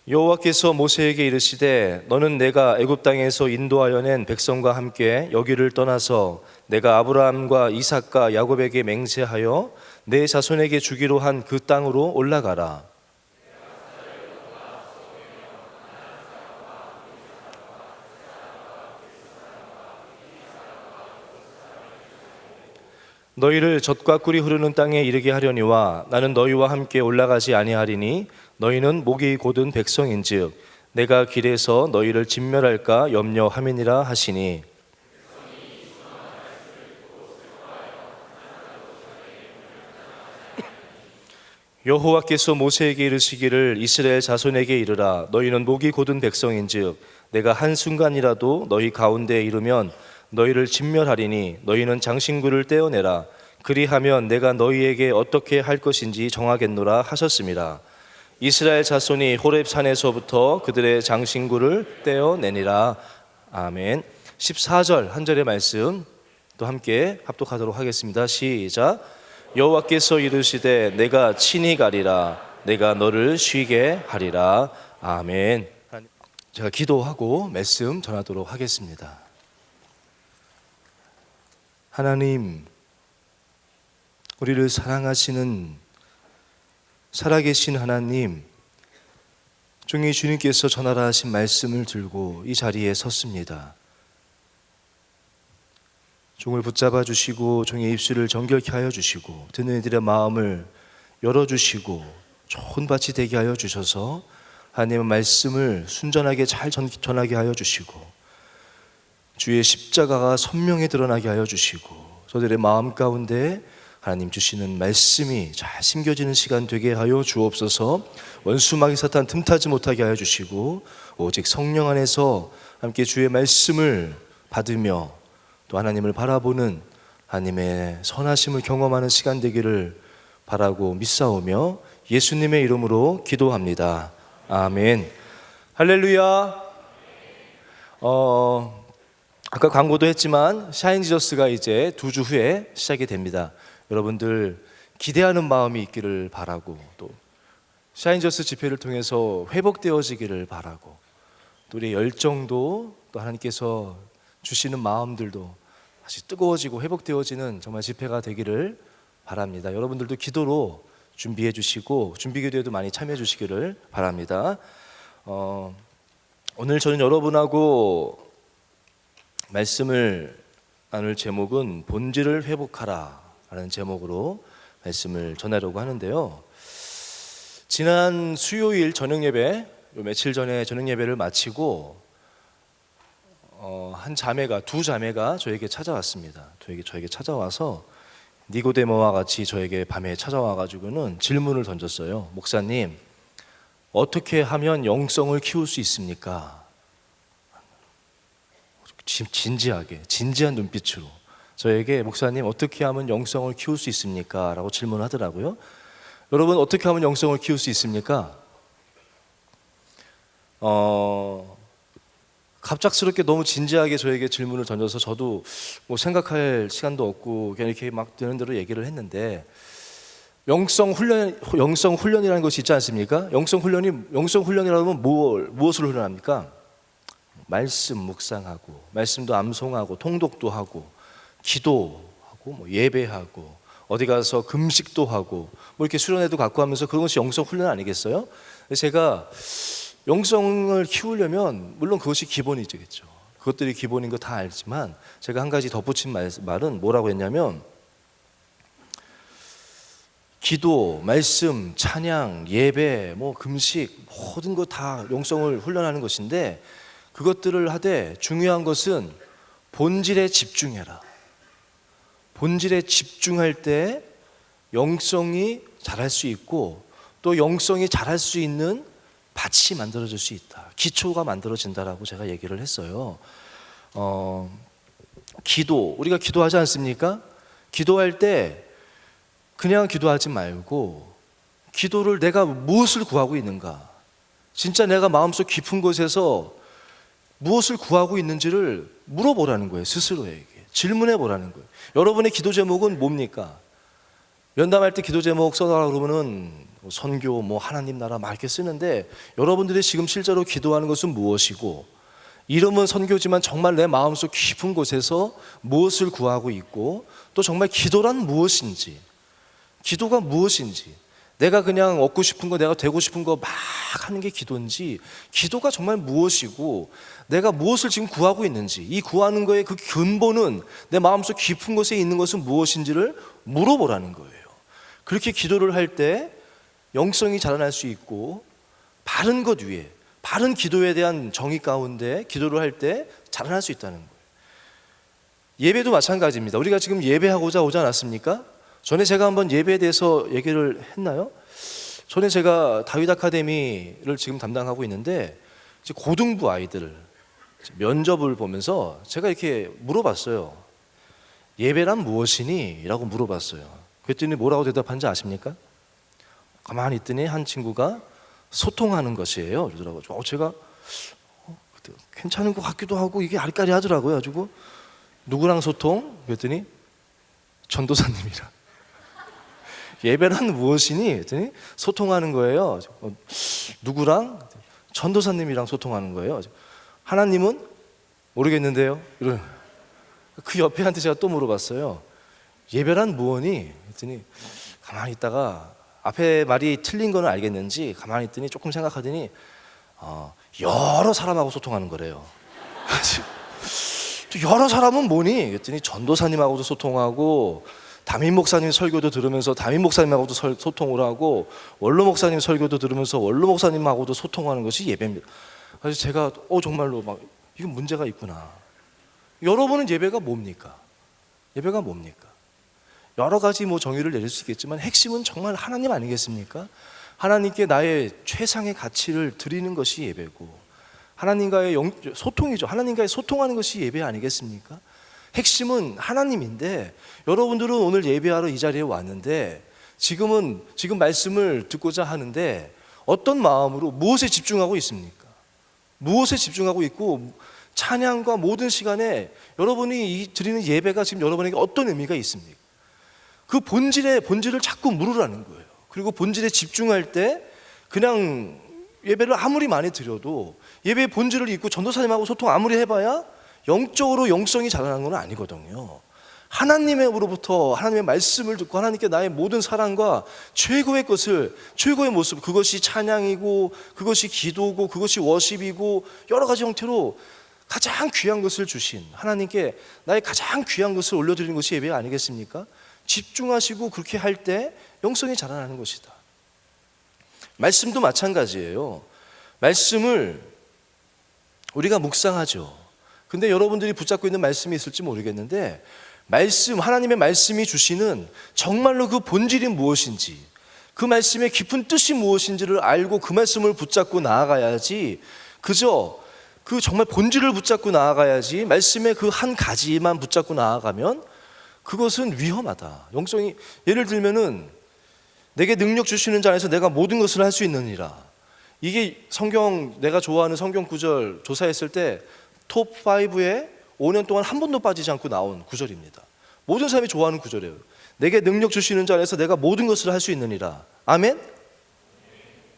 여호와께서 모세에게 이르시되 너는 내가 애굽 땅에서 인도하여 낸 백성과 함께 여기를 떠나서 내가 아브라함과 이삭과 야곱에게 맹세하여 내 자손에게 주기로 한 그 땅으로 올라가라. 너희를 젖과 꿀이 흐르는 땅에 이르게 하려니와 나는 너희와 함께 올라가지 아니하리니 너희는 목이 곧은 백성인즉 내가 길에서 너희를 진멸할까 염려함이니라 하시니, 여호와께서 모세에게 이르시기를 이스라엘 자손에게 이르라. 너희는 목이 곧은 백성인즉 내가 한순간이라도 너희 가운데에 이르면 너희를 진멸하리니 너희는 장신구를 떼어내라. 그리하면 내가 너희에게 어떻게 할 것인지 정하겠노라 하셨습니다. 이스라엘 자손이 호렙 산에서부터 그들의 장신구를 떼어내니라. 아멘. 14절 한 절의 말씀 또 함께 합독하도록 하겠습니다. 시작. 여호와께서 이르시되 내가 친히 가리라. 내가 너를 쉬게 하리라. 아멘. 제가 기도하고 말씀 전하도록 하겠습니다. 하나님, 우리를 사랑하시는 살아계신 하나님, 종이 주님께서 전하라 하신 말씀을 들고 이 자리에 섰습니다. 종을 붙잡아 주시고 종의 입술을 정결케 하여 주시고 듣는 이들의 마음을 열어주시고 좋은 밭이 되게 하여 주셔서 하나님의 말씀을 순전하게 잘 전하게 하여 주시고 주의 십자가가 선명히 드러나게 하여 주시고 저들의 마음 가운데 하나님 주시는 말씀이 잘 심겨지는 시간 되게 하여 주옵소서. 원수마귀 사탄 틈타지 못하게 하여 주시고 오직 성령 안에서 함께 주의 말씀을 받으며 또 하나님을 바라보는 하나님의 선하심을 경험하는 시간 되기를 바라고 믿사오며 예수님의 이름으로 기도합니다. 아멘. 할렐루야. 아까 광고도 했지만 샤인지저스가 이제 2주 후에 시작이 됩니다. 여러분들 기대하는 마음이 있기를 바라고 또 샤인지저스 집회를 통해서 회복되어지기를 바라고 또 우리의 열정도 또 하나님께서 주시는 마음들도 다시 뜨거워지고 회복되어지는 정말 집회가 되기를 바랍니다. 여러분들도 기도로 준비해 주시고 준비기도에도 많이 참여해 주시기를 바랍니다. 오늘 저는 여러분하고 말씀을 나눌 제목은 본질을 회복하라 라는 제목으로 말씀을 전하려고 하는데요. 지난 수요일 저녁 예배, 며칠 전에 저녁 예배를 마치고 두 자매가 저에게 찾아왔습니다. 저에게 찾아와서 니고데모와 같이 저에게 밤에 찾아와가지고는 질문을 던졌어요. 목사님, 어떻게 하면 영성을 키울 수 있습니까? 진지한 눈빛으로 저에게 목사님 어떻게 하면 영성을 키울 수 있습니까? 라고 질문하더라고요. 여러분 어떻게 하면 영성을 키울 수 있습니까? 갑작스럽게 너무 진지하게 저에게 질문을 던져서 저도 뭐 생각할 시간도 없고 그냥 이렇게 막 되는 대로 얘기를 했는데 영성 훈련이라는 것이 있지 않습니까? 영성 훈련이라고 하면 무엇을 훈련합니까? 말씀 묵상하고 말씀도 암송하고 통독도 하고 기도하고 뭐 예배하고 어디 가서 금식도 하고 뭐 이렇게 수련회도 갖고 하면서 그런 것이 영성 훈련 아니겠어요? 제가 영성을 키우려면 물론 그것이 기본이겠죠. 그것들이 기본인 거 다 알지만 제가 한 가지 덧붙인 말은 뭐라고 했냐면 기도, 말씀, 찬양, 예배, 뭐 금식 모든 거 다 영성을 훈련하는 것인데 그것들을 하되 중요한 것은 본질에 집중해라. 본질에 집중할 때 영성이 자랄 수 있고 또 영성이 자랄 수 있는 밭이 만들어질 수 있다. 기초가 만들어진다라고 제가 얘기를 했어요. 우리가 기도하지 않습니까? 기도할 때 그냥 기도하지 말고 기도를 내가 무엇을 구하고 있는가? 진짜 내가 마음속 깊은 곳에서 무엇을 구하고 있는지를 물어보라는 거예요. 스스로에게 질문해 보라는 거예요. 여러분의 기도 제목은 뭡니까? 면담할 때 기도 제목 써달라고 그러면은 선교, 하나님 나라 막 이렇게 쓰는데, 여러분들이 지금 실제로 기도하는 것은 무엇이고, 이름은 선교지만 정말 내 마음속 깊은 곳에서 무엇을 구하고 있고, 또 정말 기도란 무엇인지, 기도가 무엇인지, 내가 그냥 얻고 싶은 거, 내가 되고 싶은 거 막 하는 게 기도인지, 기도가 정말 무엇이고 내가 무엇을 지금 구하고 있는지, 이 구하는 거의 그 근본은 내 마음속 깊은 곳에 있는 것은 무엇인지를 물어보라는 거예요. 그렇게 기도를 할 때 영성이 자라날 수 있고, 바른 것 위에, 바른 기도에 대한 정의 가운데 기도를 할 때 자라날 수 있다는 거예요. 예배도 마찬가지입니다. 우리가 지금 예배하고자 오지 않았습니까? 전에 제가 한번 예배에 대해서 얘기를 했나요? 전에 제가 다윗 아카데미를 지금 담당하고 있는데, 이제 고등부 아이들 면접을 보면서 제가 이렇게 물어봤어요. 예배란 무엇이니? 라고 물어봤어요. 그랬더니 뭐라고 대답한지 아십니까? 가만히 있더니 한 친구가 소통하는 것이에요 그러더라고요. 제가 괜찮은 것 같기도 하고 이게 아리까리하더라고요. 가지고 누구랑 소통? 그랬더니 전도사님이랑. 예배란 무엇이니? 그랬더니 소통하는 거예요. 누구랑? 전도사님이랑 소통하는 거예요. 하나님은? 모르겠는데요. 그 옆에 한테 제가 또 물어봤어요. 예배란 무엇이? 그랬더니 가만히 있다가 앞에 말이 틀린 거는 알겠는지 가만히 있더니 조금 생각하더니 여러 사람하고 소통하는 거래요. 여러 사람은 뭐니? 그랬더니 전도사님하고도 소통하고, 담임 목사님 설교도 들으면서 담임 목사님하고도 소통을 하고, 원로 목사님 설교도 들으면서 원로 목사님하고도 소통하는 것이 예배입니다. 그래서 제가 정말로 이건 문제가 있구나. 여러분은 예배가 뭡니까? 예배가 뭡니까? 여러 가지 정의를 내릴 수 있겠지만 핵심은 정말 하나님 아니겠습니까? 하나님께 나의 최상의 가치를 드리는 것이 예배고, 하나님과의 소통이죠. 하나님과의 소통하는 것이 예배 아니겠습니까? 핵심은 하나님인데, 여러분들은 오늘 예배하러 이 자리에 왔는데 지금 말씀을 듣고자 하는데 어떤 마음으로 무엇에 집중하고 있습니까? 무엇에 집중하고 있고, 찬양과 모든 시간에 여러분이 드리는 예배가 지금 여러분에게 어떤 의미가 있습니까? 그 본질을 자꾸 물으라는 거예요. 그리고 본질에 집중할 때 그냥 예배를 아무리 많이 드려도 예배의 본질을 잊고 전도사님하고 소통 아무리 해봐야 영적으로 영성이 자라나는 건 아니거든요. 하나님으로부터 하나님의 말씀을 듣고 하나님께 나의 모든 사랑과 최고의 모습, 그것이 찬양이고 그것이 기도고 그것이 워십이고 여러 가지 형태로 가장 귀한 것을 주신 하나님께 나의 가장 귀한 것을 올려드리는 것이 예배 아니겠습니까? 집중하시고 그렇게 할 때 영성이 자라나는 것이다. 말씀도 마찬가지예요. 말씀을 우리가 묵상하죠. 근데 여러분들이 붙잡고 있는 말씀이 있을지 모르겠는데, 하나님의 말씀이 주시는 정말로 그 본질이 무엇인지, 그 말씀의 깊은 뜻이 무엇인지를 알고 그 말씀을 붙잡고 나아가야지, 그저 그 정말 본질을 붙잡고 나아가야지, 말씀의 그 한 가지만 붙잡고 나아가면 그것은 위험하다. 영성이, 예를 들면은 내게 능력 주시는 자 안에서 내가 모든 것을 할 수 있느니라. 이게 내가 좋아하는 성경 구절 조사했을 때 톱 5에 5년 동안 한 번도 빠지지 않고 나온 구절입니다. 모든 사람이 좋아하는 구절이에요. 내게 능력 주시는 자 안에서 내가 모든 것을 할 수 있느니라. 아멘?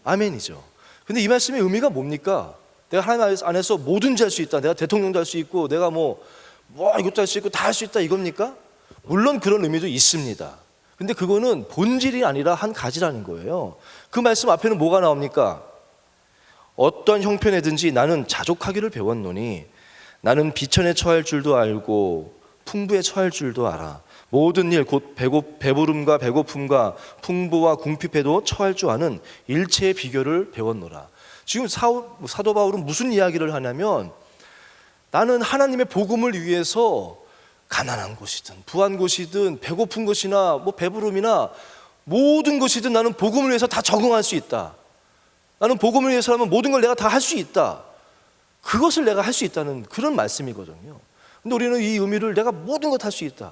아멘이죠. 근데 이 말씀의 의미가 뭡니까? 내가 하나님 안에서 뭐든지 할 수 있다. 내가 대통령도 할 수 있고, 내가 이것도 할 수 있고 다 할 수 있다, 이겁니까? 물론 그런 의미도 있습니다. 근데 그거는 본질이 아니라 한 가지라는 거예요. 그 말씀 앞에는 뭐가 나옵니까? 어떤 형편에든지 나는 자족하기를 배웠노니 나는 비천에 처할 줄도 알고 풍부에 처할 줄도 알아. 모든 일 곧 배부름과 배고픔과 풍부와 궁핍에도 처할 줄 아는 일체의 비결을 배웠노라. 지금 사도 바울은 무슨 이야기를 하냐면, 나는 하나님의 복음을 위해서 가난한 곳이든 부한 곳이든 배고픈 것이나 배부름이나 모든 것이든 나는 복음을 위해서 다 적응할 수 있다. 나는 복음을 위해서라면 모든 걸 내가 다 할 수 있다. 그것을 내가 할 수 있다는 그런 말씀이거든요. 근데 우리는 이 의미를 내가 모든 것 할 수 있다,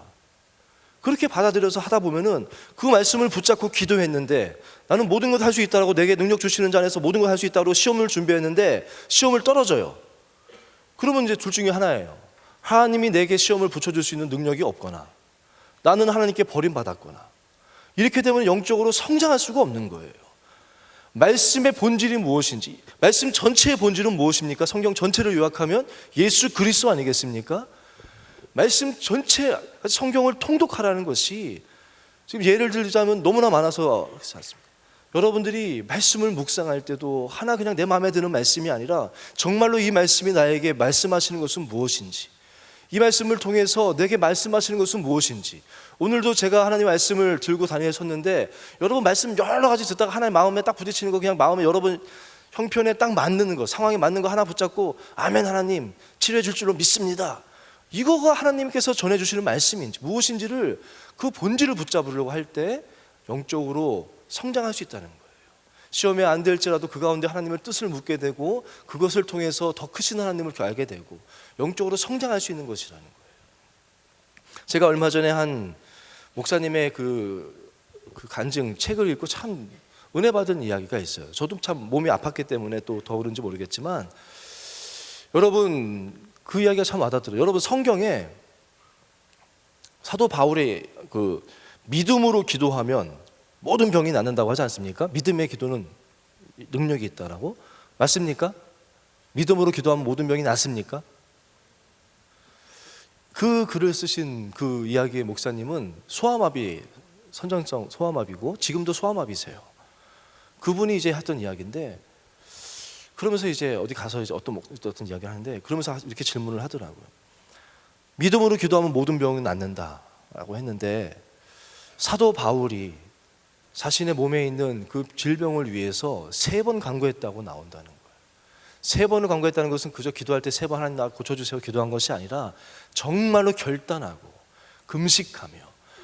그렇게 받아들여서 하다 보면은 그 말씀을 붙잡고 기도했는데, 나는 모든 것 할 수 있다라고 내게 능력 주시는 자 안에서 모든 것 할 수 있다고 시험을 준비했는데 시험을 떨어져요. 그러면 이제 둘 중에 하나예요. 하나님이 내게 시험을 붙여줄 수 있는 능력이 없거나, 나는 하나님께 버림받았거나. 이렇게 되면 영적으로 성장할 수가 없는 거예요. 말씀의 본질이 무엇인지, 말씀 전체의 본질은 무엇입니까? 성경 전체를 요약하면 예수 그리스도 아니겠습니까? 말씀 전체, 성경을 통독하라는 것이, 지금 예를 들자면 너무나 많아서 그렇지 않습니까? 여러분들이 말씀을 묵상할 때도 하나 그냥 내 마음에 드는 말씀이 아니라 정말로 이 말씀이 나에게 말씀하시는 것은 무엇인지, 이 말씀을 통해서 내게 말씀하시는 것은 무엇인지. 오늘도 제가 하나님 말씀을 들고 다녔었는데, 여러분 말씀 여러 가지 듣다가 하나님 마음에 딱 부딪히는 거, 그냥 마음에 여러분 형편에 딱 맞는 거, 상황에 맞는 거 하나 붙잡고 아멘 하나님 치료해 줄 줄로 믿습니다, 이거가 하나님께서 전해주시는 말씀인지 무엇인지를, 그 본질을 붙잡으려고 할 때 영적으로 성장할 수 있다는 거예요. 시험에 안 될지라도 그 가운데 하나님의 뜻을 묻게 되고 그것을 통해서 더 크신 하나님을 알게 되고 영적으로 성장할 수 있는 것이라는 거예요. 제가 얼마 전에 한 목사님의 그 간증 책을 읽고 참 은혜 받은 이야기가 있어요. 저도 참 몸이 아팠기 때문에 또 더 그런지 모르겠지만, 여러분 그 이야기가 참 와닿더라고요. 여러분 성경에 사도 바울의 그 믿음으로 기도하면 모든 병이 낫는다고 하지 않습니까? 믿음의 기도는 능력이 있다라고. 맞습니까? 믿음으로 기도하면 모든 병이 낫습니까? 그 글을 쓰신 그 이야기의 목사님은 소아마비, 선정성 소아마비고 지금도 소아마비세요. 그분이 이제 했던 이야기인데, 그러면서 이제 어디 가서 이제 어떤 이야기를 하는데, 그러면서 이렇게 질문을 하더라고요. 믿음으로 기도하면 모든 병은 낫는다라고 했는데, 사도 바울이 자신의 몸에 있는 그 질병을 위해서 3번 간구했다고 나온다는 거예요. 3번을 간구했다는 것은 그저 기도할 때 3번 하나님 나 고쳐주세요 기도한 것이 아니라 정말로 결단하고 금식하며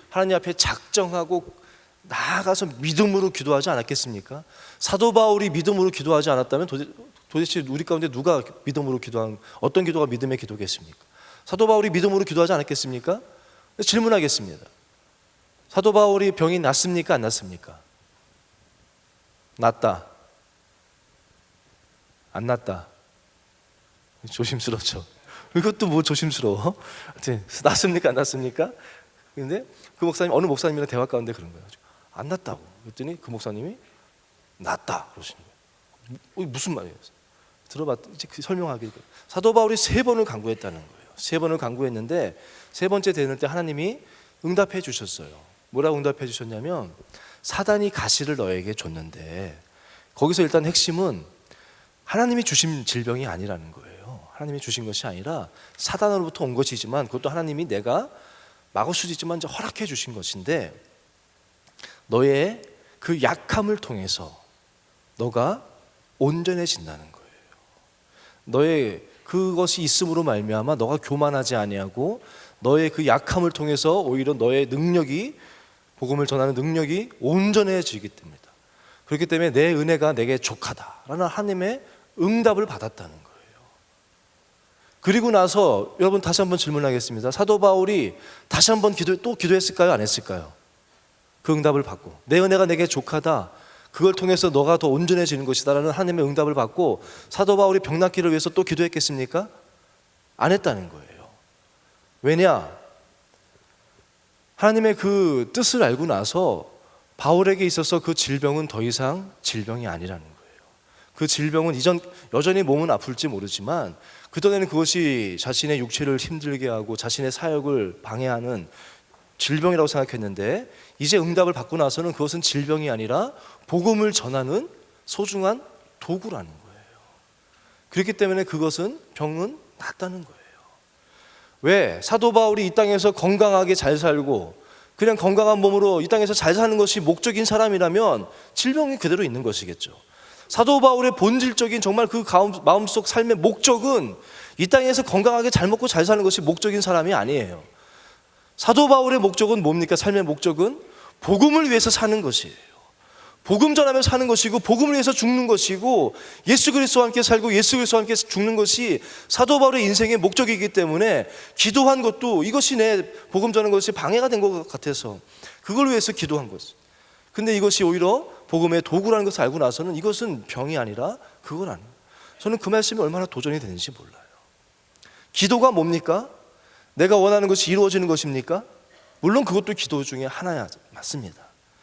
하나님 앞에 작정하고 나아가서 믿음으로 기도하지 않았겠습니까? 사도 바울이 믿음으로 기도하지 않았다면 도대체 우리 가운데 누가 믿음으로 기도한, 어떤 기도가 믿음의 기도겠습니까? 사도 바울이 믿음으로 기도하지 않았겠습니까? 질문하겠습니다. 사도 바울이 병이 낫습니까? 안 낫습니까? 낫다. 안 낫다. 조심스럽죠. 이것도 뭐 조심스러워? 낫습니까? 안 낫습니까? 근데 그 목사님, 어느 목사님이랑 대화 가운데 그런 거예요. 안 낫다고. 그랬더니 그 목사님이 낫다 그러시는 거예요. 무슨 말이에요? 들어봤지? 설명하기. 사도 바울이 3번을 간구했다는 거예요. 3번을 간구했는데 3번째 되는 때 하나님이 응답해 주셨어요. 뭐라고 응답해 주셨냐면, 사단이 가시를 너에게 줬는데, 거기서 일단 핵심은 하나님이 주신 질병이 아니라는 거예요. 하나님이 주신 것이 아니라 사단으로부터 온 것이지만, 그것도 하나님이 내가 막을 수도 있지만 이제 허락해 주신 것인데, 너의 그 약함을 통해서 너가 온전해진다는 거예요. 너의 그것이 있음으로 말미암아 너가 교만하지 아니하고 너의 그 약함을 통해서 오히려 너의 능력이, 복음을 전하는 능력이 온전해지기 때문이다. 그렇기 때문에 내 은혜가 내게 족하다라는 하나님의 응답을 받았다는 거예요. 그리고 나서 여러분 다시 한번 질문하겠습니다. 사도 바울이 다시 한번 또 기도했을까요? 안 했을까요? 그 응답을 받고 내 은혜가 내게 족하다, 그걸 통해서 너가 더 온전해지는 것이다 라는 하나님의 응답을 받고 사도 바울이 병 낫기를 위해서 또 기도했겠습니까? 안 했다는 거예요. 왜냐? 하나님의 그 뜻을 알고 나서 바울에게 있어서 그 질병은 더 이상 질병이 아니라는 거예요. 그 질병은 여전히 몸은 아플지 모르지만 그전에는 그것이 자신의 육체를 힘들게 하고 자신의 사역을 방해하는 질병이라고 생각했는데, 이제 응답을 받고 나서는 그것은 질병이 아니라 복음을 전하는 소중한 도구라는 거예요. 그렇기 때문에 그것은 병은 낫다는 거예요. 왜? 사도 바울이 이 땅에서 건강하게 잘 살고 그냥 건강한 몸으로 이 땅에서 잘 사는 것이 목적인 사람이라면 질병이 그대로 있는 것이겠죠. 사도 바울의 본질적인 정말 그 마음속 삶의 목적은 이 땅에서 건강하게 잘 먹고 잘 사는 것이 목적인 사람이 아니에요. 사도 바울의 목적은 뭡니까? 삶의 목적은 복음을 위해서 사는 것이에요. 복음 전하며 사는 것이고 복음을 위해서 죽는 것이고 예수 그리스도와 함께 살고 예수 그리스도와 함께 죽는 것이 사도 바울의 인생의 목적이기 때문에 기도한 것도 이것이 내 복음 전하는 것이 방해가 된 것 같아서 그걸 위해서 기도한 것이죠. 근데 이것이 오히려 복음의 도구라는 것을 알고 나서는 이것은 병이 아니라 그건 아니에요. 저는 그 말씀이 얼마나 도전이 되는지 몰라요. 기도가 뭡니까? 내가 원하는 것이 이루어지는 것입니까? 물론 그것도 기도 중에 하나야, 맞습니다.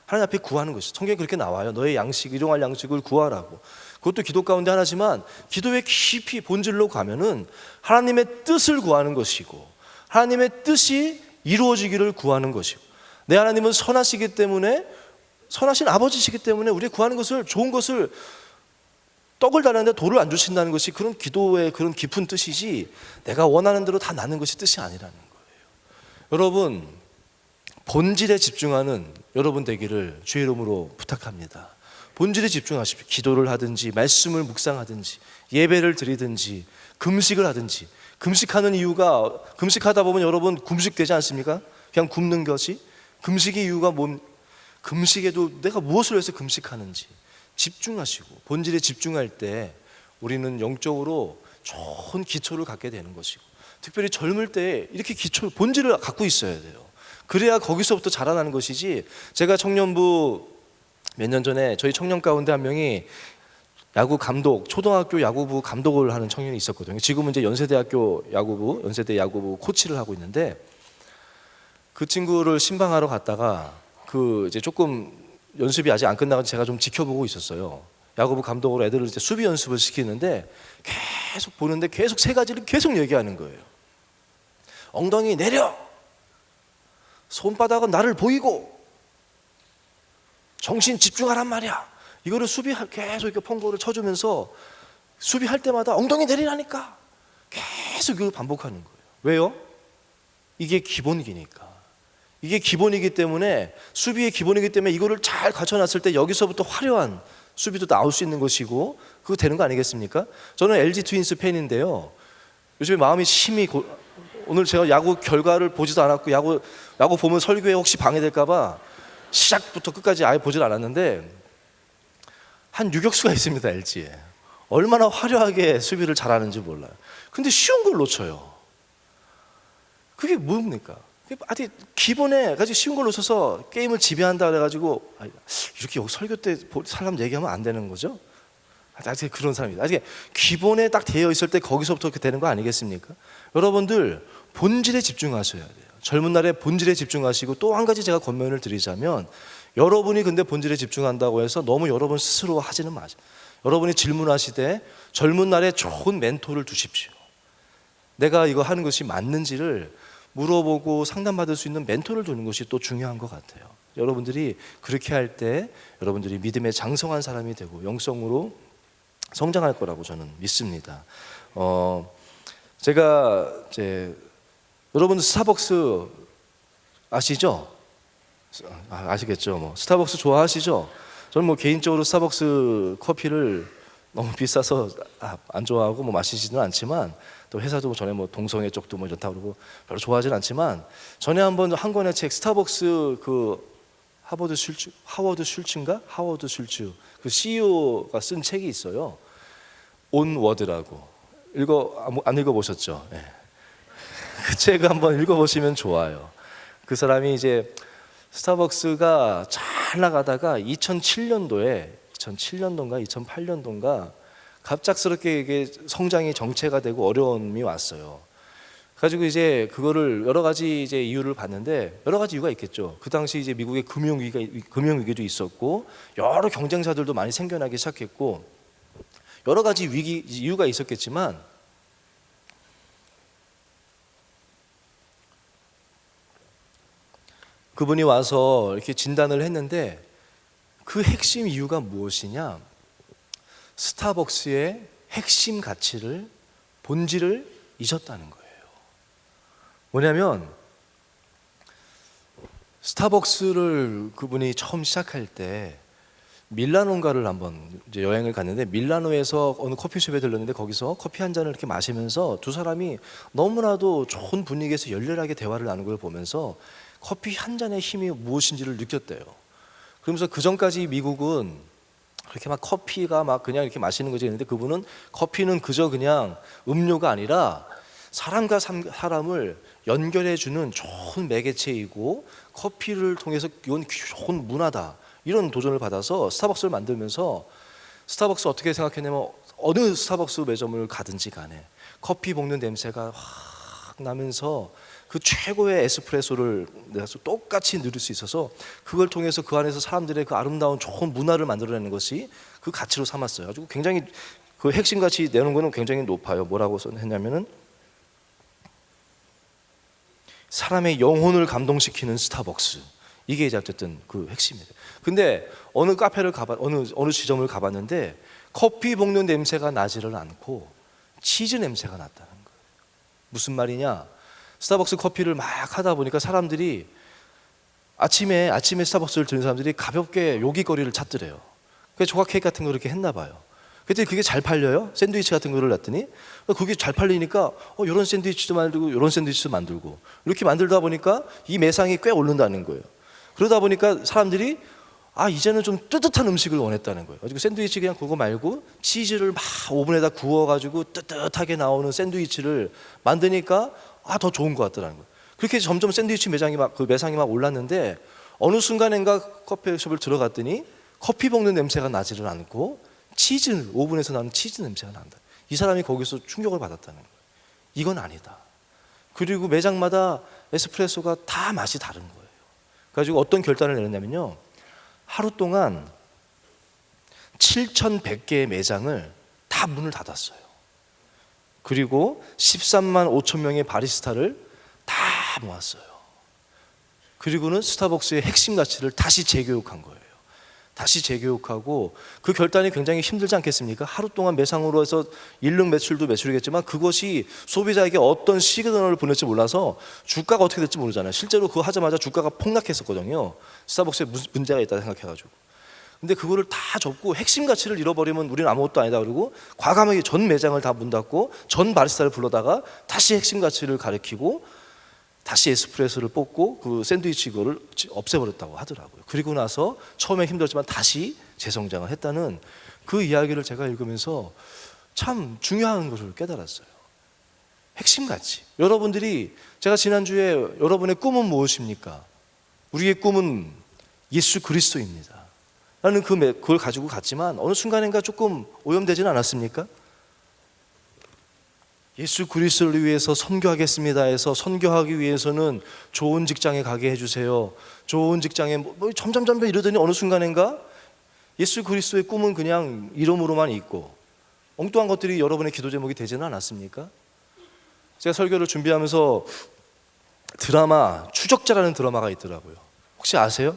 하나님 앞에 구하는 것이. 성경에 그렇게 나와요. 너의 양식, 일용할 양식을 구하라고. 그것도 기도 가운데 하나지만 기도의 깊이 본질로 가면은 하나님의 뜻을 구하는 것이고 하나님의 뜻이 이루어지기를 구하는 것이고 내 하나님은 선하시기 때문에 선하신 아버지시기 때문에 우리 구하는 것을 좋은 것을 떡을 달라는데 돌을 안 주신다는 것이 그런 기도의 그런 깊은 뜻이지 내가 원하는 대로 다 나는 것이 뜻이 아니라는 거예요. 여러분 본질에 집중하는 여러분 되기를 주의 이름으로 부탁합니다. 본질에 집중하십시오. 기도를 하든지 말씀을 묵상하든지 예배를 드리든지 금식을 하든지. 금식하는 이유가 금식하다 보면 여러분 굶식되지 않습니까? 그냥 굶는 것이. 금식의 이유가 금식에도 내가 무엇을 위해서 금식하는지 집중하시고 본질에 집중할 때 우리는 영적으로 좋은 기초를 갖게 되는 것이고 특별히 젊을 때 이렇게 기초 본질을 갖고 있어야 돼요. 그래야 거기서부터 자라나는 것이지. 제가 청년부 몇 년 전에 저희 청년 가운데 한 명이 야구 감독, 초등학교 야구부 감독을 하는 청년이 있었거든요. 지금은 이제 연세대학교 야구부, 연세대 야구부 코치를 하고 있는데 그 친구를 신방하러 갔다가 이제 조금 연습이 아직 안 끝나서 제가 좀 지켜보고 있었어요. 야구부 감독으로 애들을 이제 수비 연습을 시키는데 계속 보는데 계속 세 가지를 계속 얘기하는 거예요. 엉덩이 내려, 손바닥은 나를 보이고, 정신 집중하란 말이야. 이거를 계속 이렇게 펑고를 쳐주면서 수비할 때마다 엉덩이 내리라니까 계속 이걸 반복하는 거예요. 왜요? 이게 기본기니까. 이게 기본이기 때문에 수비의 기본이기 때문에 이거를 잘 갖춰놨을 때 여기서부터 화려한 수비도 나올 수 있는 것이고 그거 되는 거 아니겠습니까? 저는 LG 트윈스 팬인데요. 요즘에 마음이 오늘 제가 야구 결과를 보지도 않았고 야구 보면 설교에 혹시 방해될까 봐 시작부터 끝까지 아예 보질 않았는데 한 유격수가 있습니다. LG에. 얼마나 화려하게 수비를 잘하는지 몰라요. 근데 쉬운 걸 놓쳐요. 그게 뭡니까? 아직 기본에 가지고 쉬운 걸 놓쳐서 게임을 지배한다 그래가지고 이렇게 설교 때 사람 얘기하면 안 되는 거죠? 아직 그런 사람이다. 아직 기본에 딱 되어 있을 때 거기서부터 그렇게 되는 거 아니겠습니까? 여러분들 본질에 집중하셔야 돼요. 젊은 날에 본질에 집중하시고 또 한 가지 제가 권면을 드리자면 여러분이 근데 본질에 집중한다고 해서 너무 여러분 스스로 하지는 마세요. 여러분이 질문하시되 젊은 날에 좋은 멘토를 두십시오. 내가 이거 하는 것이 맞는지를 물어보고 상담받을 수 있는 멘토를 두는 것이 또 중요한 것 같아요. 여러분들이 그렇게 할 때 여러분들이 믿음에 장성한 사람이 되고 영성으로 성장할 거라고 저는 믿습니다. 제가 이제 여러분 스타벅스 아시죠? 아시겠죠? 스타벅스 좋아하시죠? 저는 개인적으로 스타벅스 커피를 너무 비싸서 안 좋아하고 마시지는 않지만 또 회사도 전에 동성애 쪽도 이렇다 그러고 별로 좋아하진 않지만 전에 한번 한 권의 책 스타벅스 하워드 슐츠 그 CEO가 쓴 책이 있어요. 온 워드라고 안 읽어보셨죠? 네. 그 책을 한번 읽어보시면 좋아요. 그 사람이 이제 스타벅스가 잘 나가다가 2007년도인가 2008년도인가 갑작스럽게 이게 성장이 정체가 되고 어려움이 왔어요. 가지고 이제 그거를 여러 가지 이제 이유를 봤는데 여러 가지 이유가 있겠죠. 그 당시 이제 미국의 금융위기도 있었고 여러 경쟁사들도 많이 생겨나기 시작했고 여러 가지 이유가 있었겠지만 그분이 와서 이렇게 진단을 했는데 그 핵심 이유가 무엇이냐? 스타벅스의 핵심 가치를 본질을 잊었다는 거예요. 뭐냐면 스타벅스를 그분이 처음 시작할 때 밀라노인가를 한번 이제 여행을 갔는데 밀라노에서 어느 커피숍에 들렀는데 거기서 커피 한 잔을 이렇게 마시면서 두 사람이 너무나도 좋은 분위기에서 열렬하게 대화를 나누는 걸 보면서 커피 한 잔의 힘이 무엇인지를 느꼈대요. 그러면서 그 전까지 미국은 그렇게 커피가 그냥 이렇게 마시는 거지 했는데 그분은 커피는 그저 그냥 음료가 아니라 사람과 사람을 연결해주는 좋은 매개체이고 커피를 통해서 이건 좋은 문화다 이런 도전을 받아서 스타벅스를 만들면서 스타벅스 어떻게 생각했냐면 어느 스타벅스 매점을 가든지 간에 커피 볶는 냄새가 확 나면서 그 최고의 에스프레소를 내가 똑같이 누릴 수 있어서 그걸 통해서 그 안에서 사람들의 그 아름다운 좋은 문화를 만들어내는 것이 그 가치로 삼았어요. 아주 굉장히 그 핵심 가치 내는 거는 굉장히 높아요. 뭐라고 했냐면은 사람의 영혼을 감동시키는 스타벅스. 이게 이제 어쨌든 그 핵심이에요. 근데 어느 카페를 어느 지점을 가봤는데 커피 볶는 냄새가 나지를 않고 치즈 냄새가 났다는 거예요. 무슨 말이냐? 스타벅스 커피를 막 하다 보니까 사람들이 아침에 스타벅스를 드는 사람들이 가볍게 요깃거리를 찾더래요. 그래서 조각 케이크 같은 거 그렇게 했나 봐요. 그때 그게 잘 팔려요. 샌드위치 같은 거를 놨더니 그게 잘 팔리니까 이런 샌드위치도 만들고 이런 샌드위치도 만들고 이렇게 만들다 보니까 이 매상이 꽤 오른다는 거예요. 그러다 보니까 사람들이 이제는 좀 뜨뜻한 음식을 원했다는 거예요. 그리고 샌드위치 그냥 그거 말고 치즈를 막 오븐에다 구워가지고 뜨뜻하게 나오는 샌드위치를 만드니까 더 좋은 것 같더라는 거예요. 그렇게 점점 샌드위치 매상이 막 올랐는데 어느 순간인가 커피숍을 들어갔더니 커피 볶는 냄새가 나지를 않고 오븐에서 나는 치즈 냄새가 난다. 이 사람이 거기서 충격을 받았다는 거예요. 이건 아니다. 그리고 매장마다 에스프레소가 다 맛이 다른 거예요. 그래가지고 어떤 결단을 내렸냐면요. 하루 동안 7,100개의 매장을 다 문을 닫았어요. 그리고 13만 5천 명의 바리스타를 다 모았어요. 그리고는 스타벅스의 핵심 가치를 다시 재교육한 거예요. 다시 재교육하고 그 결단이 굉장히 힘들지 않겠습니까? 하루 동안 매상으로 해서 일릉 매출도 매출이겠지만 그것이 소비자에게 어떤 시그널을 보낼지 몰라서 주가가 어떻게 될지 모르잖아요. 실제로 그거 하자마자 주가가 폭락했었거든요. 스타벅스에 문제가 있다 생각해가지고. 근데 그거를 다 접고 핵심 가치를 잃어버리면 우리는 아무것도 아니다 그러고 과감하게 전 매장을 다 문 닫고 전 바리스타를 불러다가 다시 핵심 가치를 가리키고 다시 에스프레소를 뽑고 그 샌드위치 이거를 없애버렸다고 하더라고요. 그리고 나서 처음에 힘들었지만 다시 재성장을 했다는 그 이야기를 제가 읽으면서 참 중요한 것을 깨달았어요. 핵심 가치. 여러분들이 제가 지난주에 여러분의 꿈은 무엇입니까? 우리의 꿈은 예수 그리스도입니다. 나는 그걸 가지고 갔지만 어느 순간인가 조금 오염되지는 않았습니까? 예수 그리스도를 위해서 선교하겠습니다 해서 선교하기 위해서는 좋은 직장에 가게 해주세요. 좋은 직장에 점점 이러더니 어느 순간인가 예수 그리스도의 꿈은 그냥 이름으로만 있고 엉뚱한 것들이 여러분의 기도 제목이 되지는 않았습니까? 제가 설교를 준비하면서 드라마 추적자라는 드라마가 있더라고요. 혹시 아세요?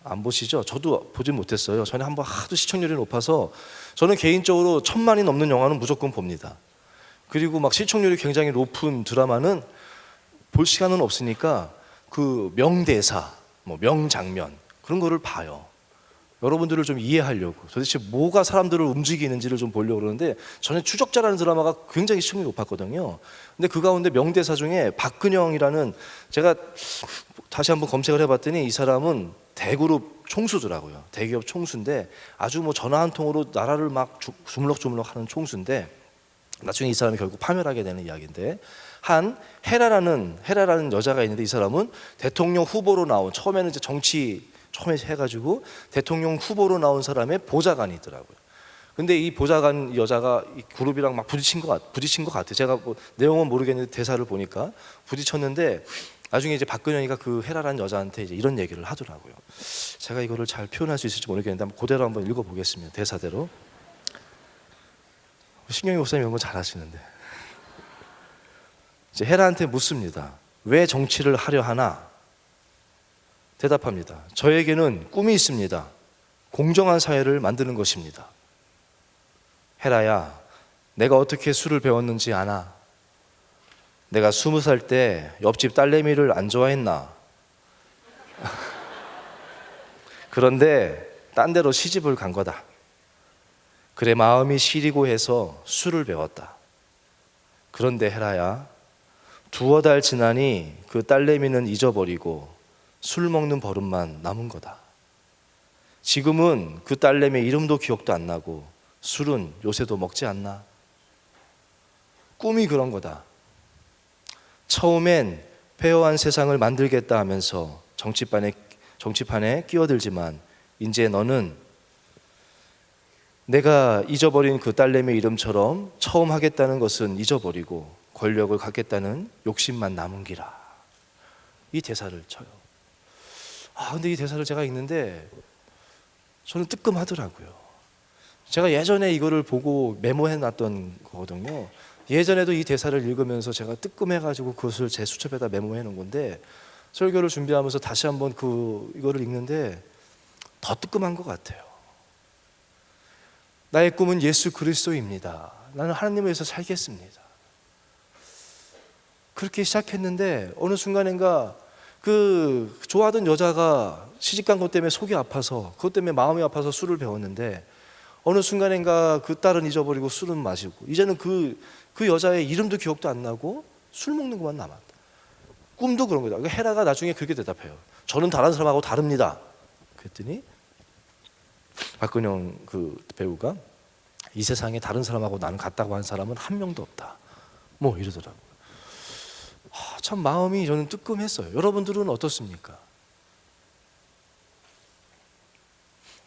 안 보시죠? 저도 보진 못했어요. 전에 한번 하도 시청률이 높아서 저는 개인적으로 1,000만이 넘는 영화는 무조건 봅니다. 그리고 막 시청률이 굉장히 높은 드라마는 볼 시간은 없으니까 그 명대사, 명장면 그런 거를 봐요. 여러분들을 좀 이해하려고 도대체 뭐가 사람들을 움직이는지를 좀 보려고 그러는데 저는 추적자라는 드라마가 굉장히 시청률이 높았거든요. 근데 그 가운데 명대사 중에 박근영이라는 제가 다시 한번 검색을 해봤더니 이 사람은 대그룹 총수더라고요. 대기업 총수인데 아주 전화 한 통으로 나라를 막 주물럭주물럭 하는 총수인데 나중에 이 사람이 결국 파멸하게 되는 이야기인데 한 헤라라는 여자가 있는데 이 사람은 대통령 후보로 나온 처음에는 이제 정치 처음에 해가지고 대통령 후보로 나온 사람의 보좌관이 있더라고요. 근데 이 보좌관 여자가 이 그룹이랑 막 부딪힌 것 같아요. 제가 내용은 모르겠는데 대사를 보니까 부딪혔는데 나중에 이제 박근영이가 그 헤라라는 여자한테 이제 이런 얘기를 하더라고요. 제가 이거를 잘 표현할 수 있을지 모르겠는데 한번 그대로 한번 읽어보겠습니다. 대사대로. 신경이 목사님 이런 거 잘하시는데 이제 헤라한테 묻습니다. 왜 정치를 하려 하나? 대답합니다. 저에게는 꿈이 있습니다. 공정한 사회를 만드는 것입니다. 헤라야, 내가 어떻게 술을 배웠는지 아나? 내가 20살 때 옆집 딸내미를 안 좋아했나? 그런데 딴 데로 시집을 간 거다. 그래 마음이 시리고 해서 술을 배웠다. 그런데 헤라야, 2-3달 지나니 그 딸내미는 잊어버리고 술 먹는 버릇만 남은 거다. 지금은 그 딸내미 이름도 기억도 안 나고 술은 요새도 먹지 않나? 꿈이 그런 거다. 처음엔 페어한 세상을 만들겠다 하면서 정치판에 끼어들지만 이제 너는 내가 잊어버린 그 딸내미 이름처럼 처음 하겠다는 것은 잊어버리고 권력을 갖겠다는 욕심만 남은 기라. 이 대사를 쳐요. 근데 이 대사를 제가 읽는데 저는 뜨끔하더라고요. 제가 예전에 이거를 보고 메모해 놨던 거거든요. 예전에도 이 대사를 읽으면서 제가 뜨끔해가지고 그것을 제 수첩에다 메모해 놓은 건데, 설교를 준비하면서 다시 한번 이거를 읽는데 더 뜨끔한 것 같아요. 나의 꿈은 예수 그리스도입니다. 나는 하나님을 위해서 살겠습니다. 그렇게 시작했는데 어느 순간인가 좋아하던 여자가 시집간 것 때문에 속이 아파서, 그것 때문에 마음이 아파서 술을 배웠는데, 어느 순간인가 그 딸은 잊어버리고 술은 마시고, 이제는 그 여자의 이름도 기억도 안 나고 술 먹는 것만 남았다. 꿈도 그런 거다. 헤라가 나중에 그렇게 대답해요. 저는 다른 사람하고 다릅니다. 그랬더니 박근영 배우가, 이 세상에 다른 사람하고 나는 같다고 한 사람은 한 명도 없다, 뭐 이러더라고요. 참 마음이 저는 뜨끔했어요. 여러분들은 어떻습니까?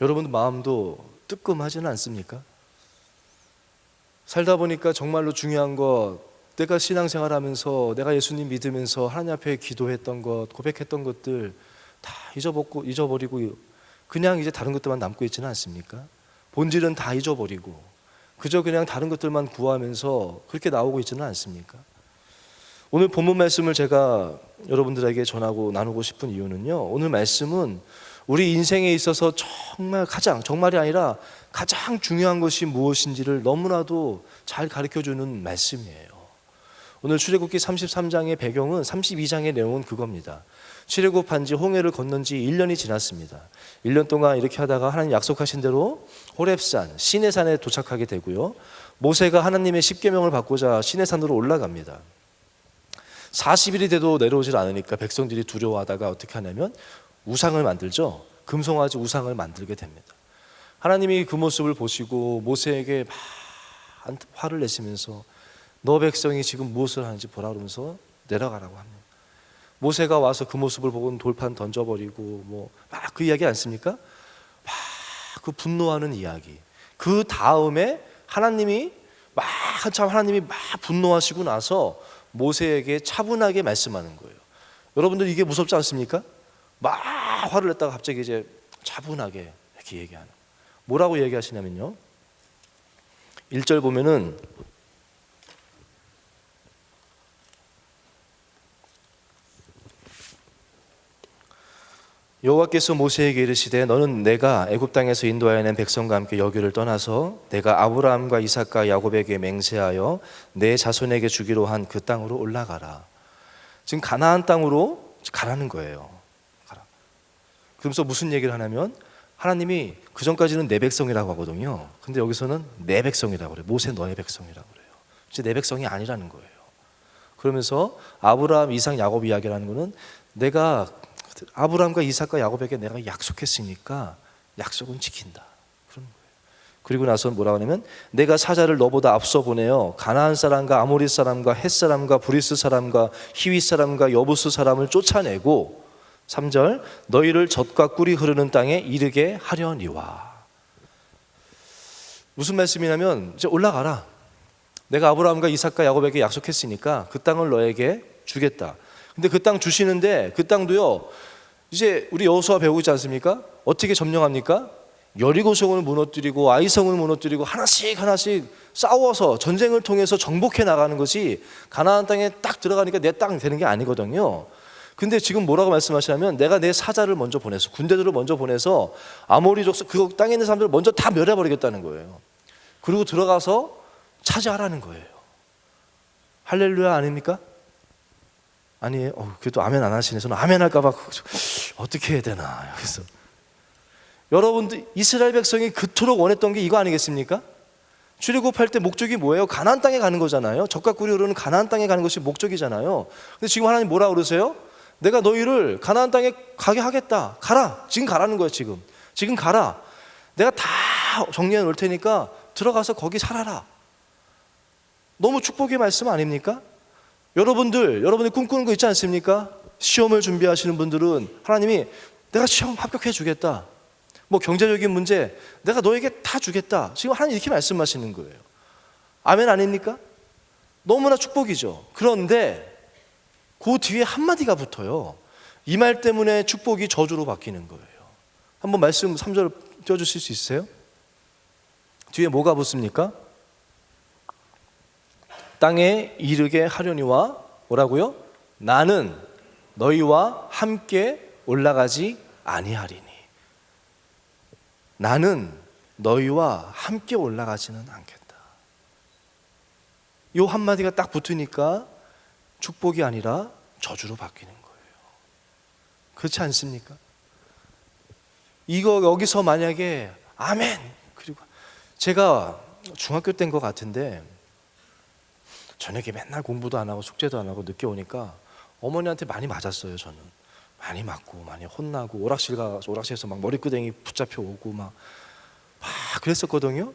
여러분들 마음도 뜨끔하지는 않습니까? 살다 보니까 정말로 중요한 것, 내가 신앙생활하면서 내가 예수님 믿으면서 하나님 앞에 기도했던 것, 고백했던 것들 다 잊어버리고 그냥 이제 다른 것들만 남고 있지는 않습니까? 본질은 다 잊어버리고 그저 그냥 다른 것들만 구하면서 그렇게 나오고 있지는 않습니까? 오늘 본문 말씀을 제가 여러분들에게 전하고 나누고 싶은 이유는요, 오늘 말씀은 우리 인생에 있어서 정말이 아니라 가장 중요한 것이 무엇인지를 너무나도 잘 가르쳐주는 말씀이에요. 오늘 출애굽기 33장의 배경은 32장의 내용은 그겁니다. 출애굽한 지 홍해를 건넌 지 1년이 지났습니다. 1년 동안 이렇게 하다가 하나님 약속하신 대로 호렙산, 시내산에 도착하게 되고요, 모세가 하나님의 십계명을 받고자 시내산으로 올라갑니다. 40일이 돼도 내려오질 않으니까 백성들이 두려워하다가 어떻게 하냐면 우상을 만들죠. 금송아지 우상을 만들게 됩니다. 하나님이 그 모습을 보시고 모세에게 막 화를 내시면서 너 백성이 지금 무엇을 하는지 보라 그러면서 내려가라고 합니다. 모세가 와서 그 모습을 보고 돌판 던져버리고 막 그 이야기 않습니까? 막 그 분노하는 이야기. 그 다음에 하나님이 막 분노하시고 나서 모세에게 차분하게 말씀하는 거예요. 여러분들 이게 무섭지 않습니까? 막 화를 냈다가 갑자기 이제 차분하게 이렇게 얘기하는. 뭐라고 얘기하시냐면요, 1절 보면은 여호와께서 모세에게 이르시되 너는 내가 애굽 땅에서 인도하여 낸 백성과 함께 여기를 떠나서 내가 아브라함과 이삭과 야곱에게 맹세하여 내 자손에게 주기로 한 그 땅으로 올라가라. 지금 가나안 땅으로 가라는 거예요. 가라. 그러면서 무슨 얘기를 하냐면 하나님이 그 전까지는 내 백성이라고 하거든요. 근데 여기서는 내 백성이라고 그래요. 모세 너의 백성이라고 그래요. 이제 내 백성이 아니라는 거예요. 그러면서 아브라함, 이삭, 야곱 이야기라는 거는 내가 아브라함과 이삭과 야곱에게 내가 약속했으니까 약속은 지킨다, 그런 거예요. 그리고 나서 뭐라고 하냐면 내가 사자를 너보다 앞서 보내어 가나안 사람과 아모리 사람과 헷 사람과 브리스 사람과 히위 사람과 여부스 사람을 쫓아내고 3절 너희를 젖과 꿀이 흐르는 땅에 이르게 하려니와. 무슨 말씀이냐면 이제 올라가라. 내가 아브라함과 이삭과 야곱에게 약속했으니까 그 땅을 너에게 주겠다. 근데 그 땅 주시는데 그 땅도요, 이제 우리 여호수아 배우고 있지 않습니까? 어떻게 점령합니까? 여리고성을 무너뜨리고 아이성을 무너뜨리고 하나씩 싸워서 전쟁을 통해서 정복해 나가는 것이 가나안 땅에 딱 들어가니까 내 땅 되는 게 아니거든요. 근데 지금 뭐라고 말씀하시냐면 내가 내 사자를 먼저 보내서, 군대들을 먼저 보내서 아모리족 그 땅에 있는 사람들을 먼저 다 멸해버리겠다는 거예요. 그리고 들어가서 차지하라는 거예요. 할렐루야 아닙니까? 아니에요? 그래도 아멘 안 하시네. 저는 아멘 할까봐 어떻게 해야 되나. 그래서 여러분들 이스라엘 백성이 그토록 원했던 게 이거 아니겠습니까? 출애굽할 때 목적이 뭐예요? 가나안 땅에 가는 거잖아요. 젖과 꿀이 흐르는 가나안 땅에 가는 것이 목적이잖아요. 근데 지금 하나님 뭐라 그러세요? 내가 너희를 가나안 땅에 가게 하겠다. 가라. 지금 가라는 거예요. 지금 가라. 내가 다 정리해 놓을 테니까 들어가서 거기 살아라. 너무 축복의 말씀 아닙니까? 여러분이 꿈꾸는 거 있지 않습니까? 시험을 준비하시는 분들은 하나님이 내가 시험 합격해 주겠다. 경제적인 문제 내가 너에게 다 주겠다. 지금 하나님 이렇게 말씀하시는 거예요. 아멘 아닙니까? 너무나 축복이죠. 그런데 그 뒤에 한마디가 붙어요. 이 말 때문에 축복이 저주로 바뀌는 거예요. 한번 말씀 3절 띄워주실 수 있어요? 뒤에 뭐가 붙습니까? 땅에 이르게 하려니와 뭐라고요? 나는 너희와 함께 올라가지 아니하리니. 나는 너희와 함께 올라가지는 않겠다. 이 한마디가 딱 붙으니까 축복이 아니라 저주로 바뀌는 거예요. 그렇지 않습니까? 이거 여기서 만약에 아멘. 그리고 제가 중학교 때인 것 같은데 저녁에 맨날 공부도 안 하고 숙제도 안 하고 늦게 오니까 어머니한테 많이 맞았어요. 저는 많이 맞고 많이 혼나고 오락실에서 막 머리끄댕이 붙잡혀 오고 막 그랬었거든요.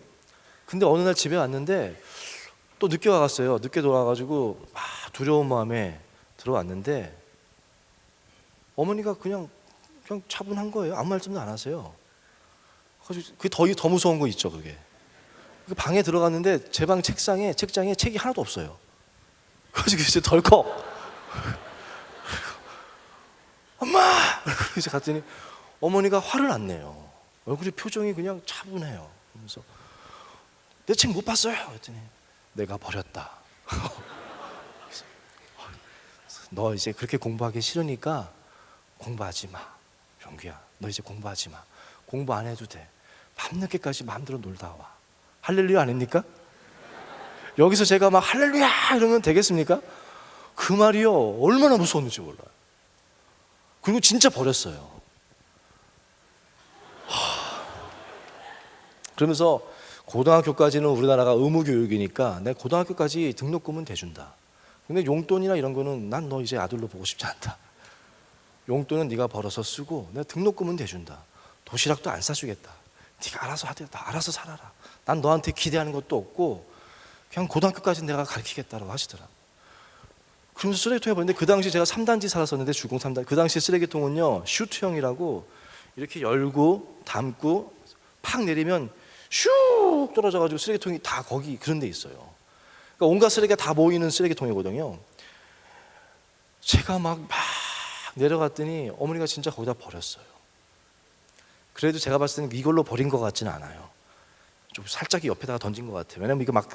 근데 어느 날 집에 왔는데 또 늦게 와갔어요. 늦게 돌아와가지고 막 두려운 마음에 들어왔는데 어머니가 그냥 차분한 거예요. 아무 말씀도 안 하세요. 그래서 그게 더 무서운 거 있죠. 그게 방에 들어갔는데 제 방 책장에 책이 하나도 없어요. 그래서 이제 덜컥 엄마! 이제 갔더니 어머니가 화를 안 내요. 얼굴이 표정이 그냥 차분해요. 그러면서 내 책 못 봤어요. 그랬더니 내가 버렸다. 너 이제 그렇게 공부하기 싫으니까 공부하지 마. 병규야, 너 이제 공부하지 마. 공부 안 해도 돼. 밤늦게까지 마음대로 놀다 와. 할렐루야 아닙니까? 여기서 제가 막 할렐루야 이러면 되겠습니까? 그 말이요 얼마나 무서웠는지 몰라요. 그리고 진짜 버렸어요. 그러면서 고등학교까지는 우리나라가 의무교육이니까 내 고등학교까지 등록금은 대준다. 근데 용돈이나 이런 거는 난 너 이제 아들로 보고 싶지 않다. 용돈은 네가 벌어서 쓰고 내가 등록금은 대준다. 도시락도 안 싸주겠다. 네가 알아서 하겠다. 알아서 살아라. 난 너한테 기대하는 것도 없고 그냥 고등학교까지 내가 가르치겠다라고 하시더라. 그러면서 쓰레기통에 버렸는데 그 당시 제가 3단지 살았었는데 주공 3단지 그 당시 쓰레기통은요 슈트형이라고 이렇게 열고 담고 팍 내리면 슉 떨어져가지고 쓰레기통이 다 거기 그런 데 있어요. 그러니까 온갖 쓰레기가 다 모이는 쓰레기통이거든요. 제가 막 내려갔더니 어머니가 진짜 거기다 버렸어요. 그래도 제가 봤을 때는 이걸로 버린 것 같지는 않아요. 좀 살짝 옆에다가 던진 것 같아요. 왜냐면 이거 막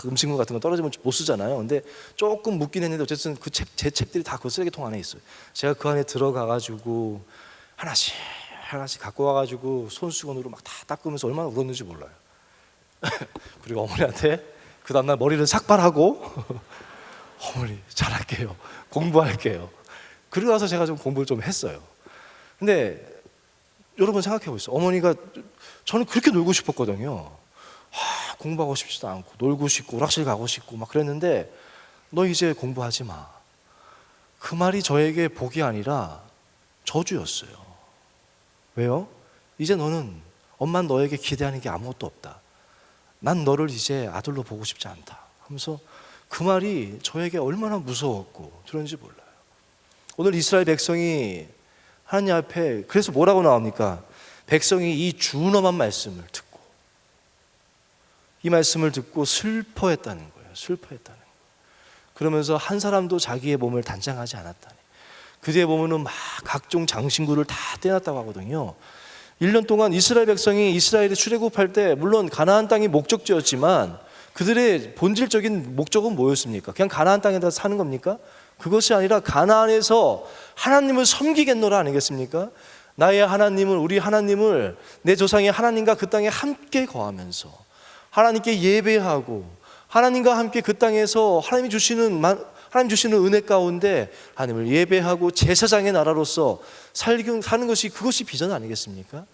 음식물 같은 거 떨어지면 못 쓰잖아요. 근데 조금 묻긴 했는데 어쨌든 제 책들이 다 그 쓰레기통 안에 있어요. 제가 그 안에 들어가가지고 하나씩 갖고 와가지고 손수건으로 막 다 닦으면서 얼마나 울었는지 몰라요. 그리고 어머니한테 그 다음날 머리를 삭발하고 어머니 잘할게요. 공부할게요. 그러고 나서 제가 좀 공부를 좀 했어요. 근데 여러분 생각해 보세요. 어머니가 저는 그렇게 놀고 싶었거든요. 공부하고 싶지도 않고 놀고 싶고 오락실 가고 싶고 막 그랬는데 너 이제 공부하지 마. 그 말이 저에게 복이 아니라 저주였어요. 왜요? 이제 너는 엄마는 너에게 기대하는 게 아무것도 없다. 난 너를 이제 아들로 보고 싶지 않다 하면서 그 말이 저에게 얼마나 무서웠고 그런지 몰라요. 오늘 이스라엘 백성이 하나님 앞에 그래서 뭐라고 나옵니까? 백성이 이 준엄한 말씀을 듣고 이 말씀을 듣고 슬퍼했다는 거예요. 슬퍼했다는 거예요. 그러면서 한 사람도 자기의 몸을 단장하지 않았다니. 그 뒤에 보면은 막 각종 장신구를 다 떼놨다고 하거든요. 1년 동안 이스라엘 백성이 이스라엘에 출애굽할 때 물론 가나안 땅이 목적지였지만 그들의 본질적인 목적은 뭐였습니까? 그냥 가나안 땅에다 사는 겁니까? 그것이 아니라 가나안에서 하나님을 섬기겠노라 아니겠습니까? 나의 하나님을 우리 하나님을 내 조상의 하나님과 그 땅에 함께 거하면서 하나님께 예배하고 하나님과 함께 그 땅에서 하나님 주시는 은혜 가운데 하나님을 예배하고 제사장의 나라로서 사는 것이 그것이 비전 아니겠습니까?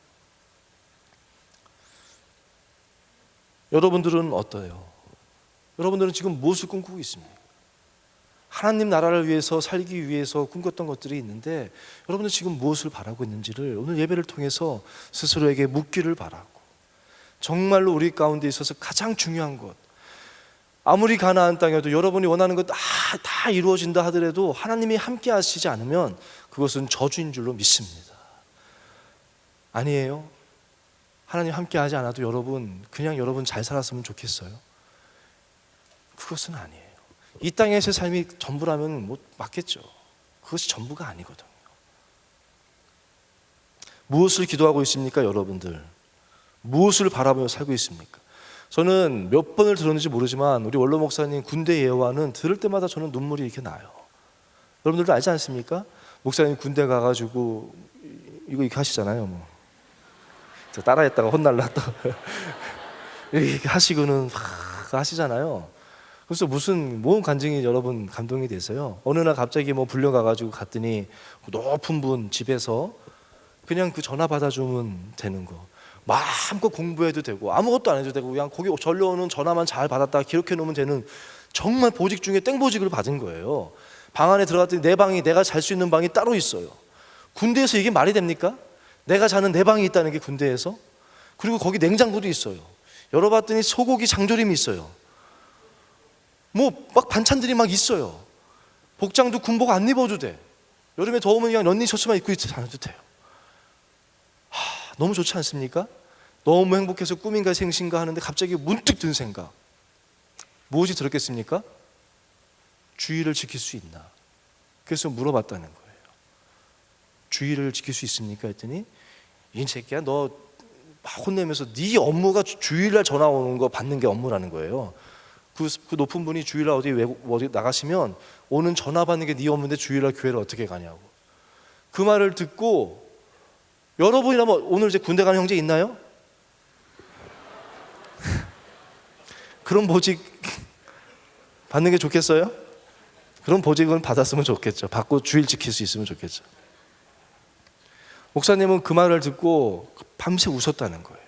여러분들은 어떠해요? 여러분들은 지금 무엇을 꿈꾸고 있습니까? 하나님 나라를 위해서 살기 위해서 꿈꿨던 것들이 있는데 여러분들 지금 무엇을 바라고 있는지를 오늘 예배를 통해서 스스로에게 묻기를 바라고 정말로 우리 가운데 있어서 가장 중요한 것 아무리 가나안 땅에도 여러분이 원하는 것 다 이루어진다 하더라도 하나님이 함께 하시지 않으면 그것은 저주인 줄로 믿습니다. 아니에요? 하나님 함께 하지 않아도 그냥 여러분 잘 살았으면 좋겠어요? 그것은 아니에요. 이 땅에서의 삶이 전부라면 맞겠죠. 그것이 전부가 아니거든요. 무엇을 기도하고 있습니까, 여러분들? 무엇을 바라보며 살고 있습니까? 저는 몇 번을 들었는지 모르지만 우리 원로 목사님 군대 예화는 들을 때마다 저는 눈물이 이렇게 나요. 여러분들도 알지 않습니까? 목사님 군대 가가지고 이거 이렇게 하시잖아요. 뭐 따라했다가 혼날라 또 이렇게 하시고는 하시잖아요. 그래서 뭔 간증이 여러분 감동이 됐어요. 어느 날 갑자기 뭐 불려가가지고 갔더니 높은 분 집에서 그냥 그 전화 받아주면 되는 거, 마음껏 공부해도 되고 아무것도 안 해도 되고 그냥 거기 전려오는 전화만 잘 받았다가 기록해 놓으면 되는 정말 보직 중에 땡보직을 받은 거예요. 방 안에 들어갔더니 내 방이, 내가 잘 수 있는 방이 따로 있어요. 군대에서 이게 말이 됩니까? 내가 자는 내 방이 있다는 게 군대에서. 그리고 거기 냉장고도 있어요. 열어봤더니 소고기 장조림이 있어요. 뭐 막 반찬들이 막 있어요. 복장도 군복 안 입어도 돼. 여름에 더우면 그냥 런닝 셔츠만 입고 다녀도 돼요. 너무 좋지 않습니까? 너무 행복해서 꿈인가 생신가 하는데 갑자기 문득 든 생각, 무엇이 들었겠습니까? 주의를 지킬 수 있나? 그래서 물어봤다는 거예요. 주의를 지킬 수 있습니까? 했더니 이 새끼야, 너 막 혼내면서 네 업무가 주일날 전화 오는 거 받는 게 업무라는 거예요. 그 높은 분이 주일날 어디 나가시면 오는 전화 받는 게 네 업무인데 주일날 교회를 어떻게 가냐고. 그 말을 듣고, 여러분이라면 오늘 이제 군대 가는 형제 있나요? 그런 보직 받는 게 좋겠어요? 그런 보직은 받았으면 좋겠죠. 받고 주일 지킬 수 있으면 좋겠죠. 목사님은 그 말을 듣고 밤새 웃었다는 거예요.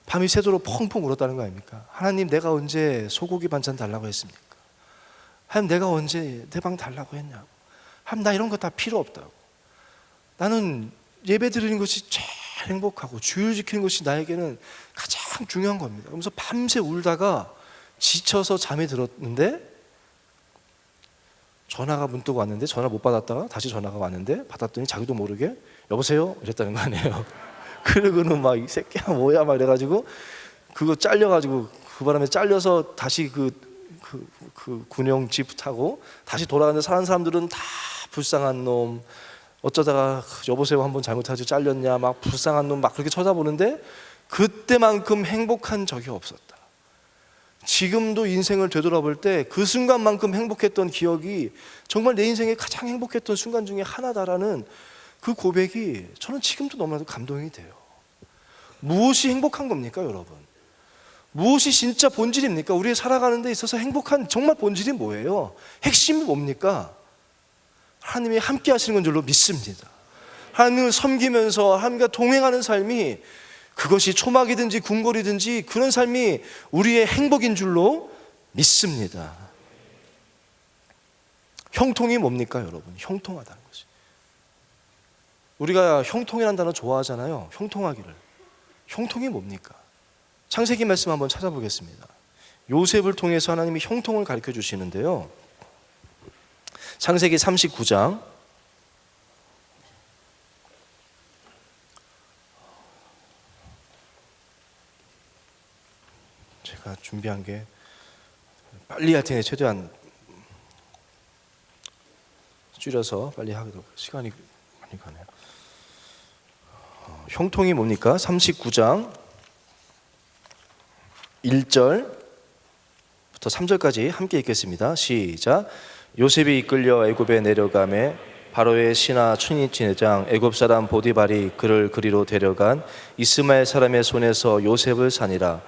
밤이 새도록 펑펑 울었다는 거 아닙니까? 하나님, 내가 언제 소고기 반찬 달라고 했습니까? 하나님, 내가 언제 내 방 달라고 했냐고. 하나님, 나 이런 거 다 필요 없다고. 나는 예배 드리는 것이 제일 행복하고 주일 지키는 것이 나에게는 가장 중요한 겁니다. 그러면서 밤새 울다가 지쳐서 잠이 들었는데 전화가 문득 왔는데, 전화 못 받았다가 다시 전화가 왔는데 받았더니 자기도 모르게 여보세요? 이랬다는 거 아니에요. 그러고는 막 이 새끼야 뭐야 막 이래가지고 그거 잘려가지고 그 바람에 잘려서 다시 그 군용 집 타고 다시 돌아가는데, 사는 사람들은 다 불쌍한 놈, 어쩌다가 여보세요 한번 잘못하지 잘렸냐 막 불쌍한 놈 막 그렇게 쳐다보는데 그때만큼 행복한 적이 없었다. 지금도 인생을 되돌아볼 때 그 순간만큼 행복했던 기억이 정말 내 인생의 가장 행복했던 순간 중에 하나다라는 그 고백이 저는 지금도 너무나도 감동이 돼요. 무엇이 행복한 겁니까, 여러분? 무엇이 진짜 본질입니까? 우리의 살아가는 데 있어서 행복한 정말 본질이 뭐예요? 핵심이 뭡니까? 하나님이 함께 하시는 건 줄로 믿습니다. 하나님을 섬기면서 하나님과 동행하는 삶이, 그것이 초막이든지 궁궐이든지 그런 삶이 우리의 행복인 줄로 믿습니다. 형통이 뭡니까, 여러분? 형통하다는 것이. 우리가 형통이라는 단어 좋아하잖아요. 형통하기를. 형통이 뭡니까? 창세기 말씀 한번 찾아보겠습니다. 요셉을 통해서 하나님이 형통을 가르쳐 주시는데요. 창세기 39장 제가 준비한 게 빨리 할 테니 최대한 줄여서 빨리 하도록, 시간이 많이 가네요. 형통이 뭡니까? 39장 1절부터 3절까지 함께 읽겠습니다. 시작. 요셉이 이끌려 애굽에 내려가매 바로의 신하 춘이 지내장 애굽 사람 보디발이 그를 그리로 데려간 이스마엘 사람의 손에서 요셉을 산이라.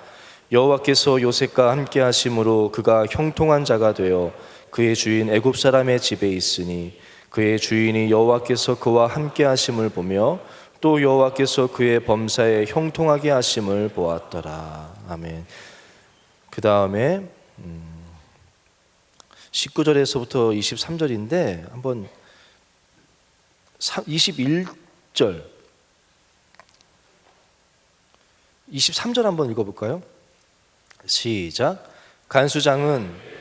여호와께서 요셉과 함께 하심으로 그가 형통한 자가 되어 그의 주인 애굽 사람의 집에 있으니 그의 주인이 여호와께서 그와 함께 하심을 보며 또 여호와께서 그의 범사에 형통하게 하심을 보았더라. 아멘. 그 다음에 19절에서부터 23절인데 한번 21절 23절 한번 읽어볼까요? 시작. 간수장은